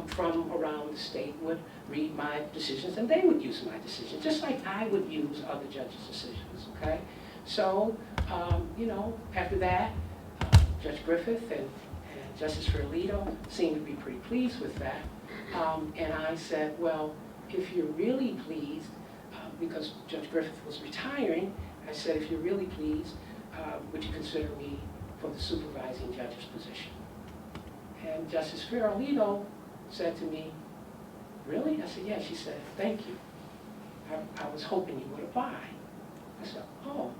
from around the state would read my decisions, and they would use my decisions, just like I would use other judges' decisions, okay? So, you know, after that, Judge Griffith and Justice Ferlito seemed to be pretty pleased with that. And I said, well, if you're really pleased, because Judge Griffith was retiring, I said, if you're really pleased, would you consider me for the supervising judge's position? And Justice Ferlito said to me, really? I said, yeah. She said, thank you. I was hoping you would apply. I said, oh.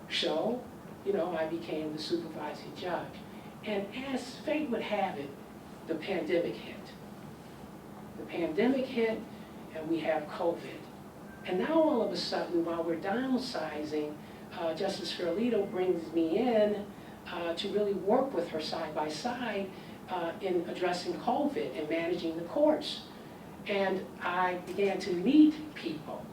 So, you know, I became the supervising judge. And as fate would have it, the pandemic hit. The pandemic hit, and we have COVID. And now all of a sudden, while we're downsizing, Justice Ferlito brings me in to really work with her side by side in addressing COVID and managing the courts. And I began to meet people,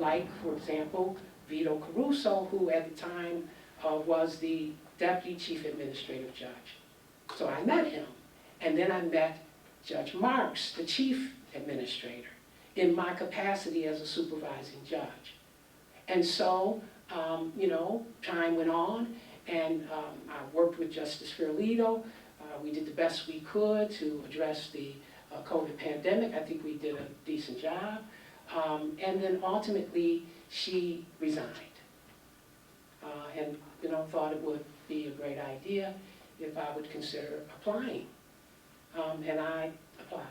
like, for example, Vito Caruso, who at the time was the Deputy Chief Administrative Judge. So I met him. And then I met Judge Marks, the Chief Administrator, in my capacity as a supervising judge. And so, you know, time went on, and I worked with Justice Ferlito. We did the best we could to address the COVID pandemic. I think we did a decent job. And then ultimately, she resigned. And, you know, thought it would be a great idea if I would consider applying. And I applied.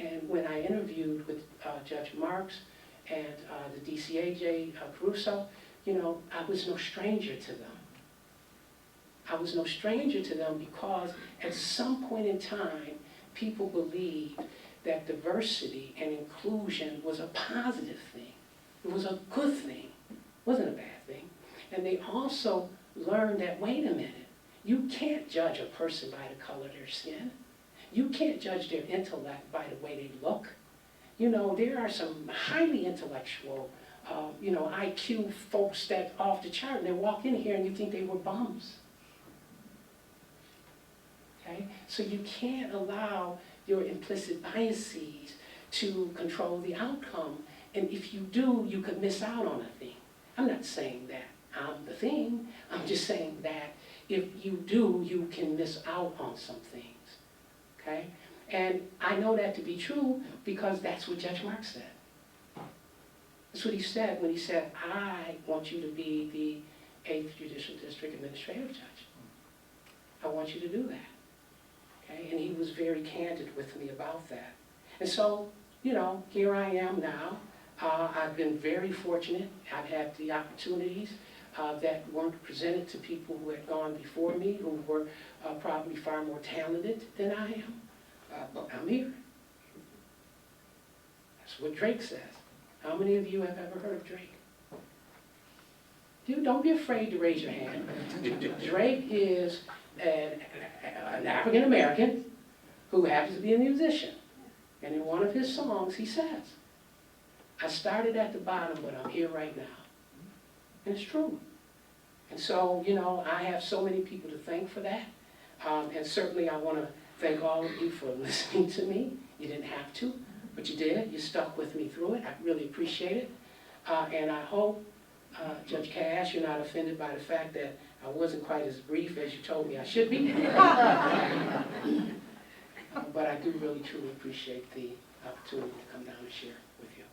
And when I interviewed with Judge Marks and the DCAJ Caruso, you know, I was no stranger to them. I was no stranger to them because at some point in time, people believed that diversity and inclusion was a positive thing. It was a good thing. It wasn't a bad thing. And they also learned that, wait a minute, you can't judge a person by the color of their skin. You can't judge their intellect by the way they look. You know, there are some highly intellectual, you know, IQ folks that off the chart, and they walk in here and you think they were bums. Okay? So you can't allow your implicit biases to control the outcome. And if you do, you could miss out on a thing. I'm not saying that I'm the thing. I'm just saying that if you do, you can miss out on some things. Okay? And I know that to be true because that's what Judge Marks said. That's what he said when he said, I want you to be the 8th Judicial District Administrative Judge. I want you to do that. Okay? And he was very candid with me about that. And so, you know, here I am now. I've been very fortunate. I've had the opportunities that weren't presented to people who had gone before me, who were probably far more talented than I am. But I'm here. That's what Drake says. How many of you have ever heard of Drake? Dude, don't be afraid to raise your hand. Drake is an African American who happens to be a musician. And in one of his songs, he says, I started at the bottom, but I'm here right now. And it's true. And so, you know, I have so many people to thank for that. And certainly I want to thank all of you for listening to me. You didn't have to, but you did. You stuck with me through it. I really appreciate it. And I hope, Judge Cash, you're not offended by the fact that I wasn't quite as brief as you told me I should be. But I do really, truly appreciate the opportunity to come down and share with you.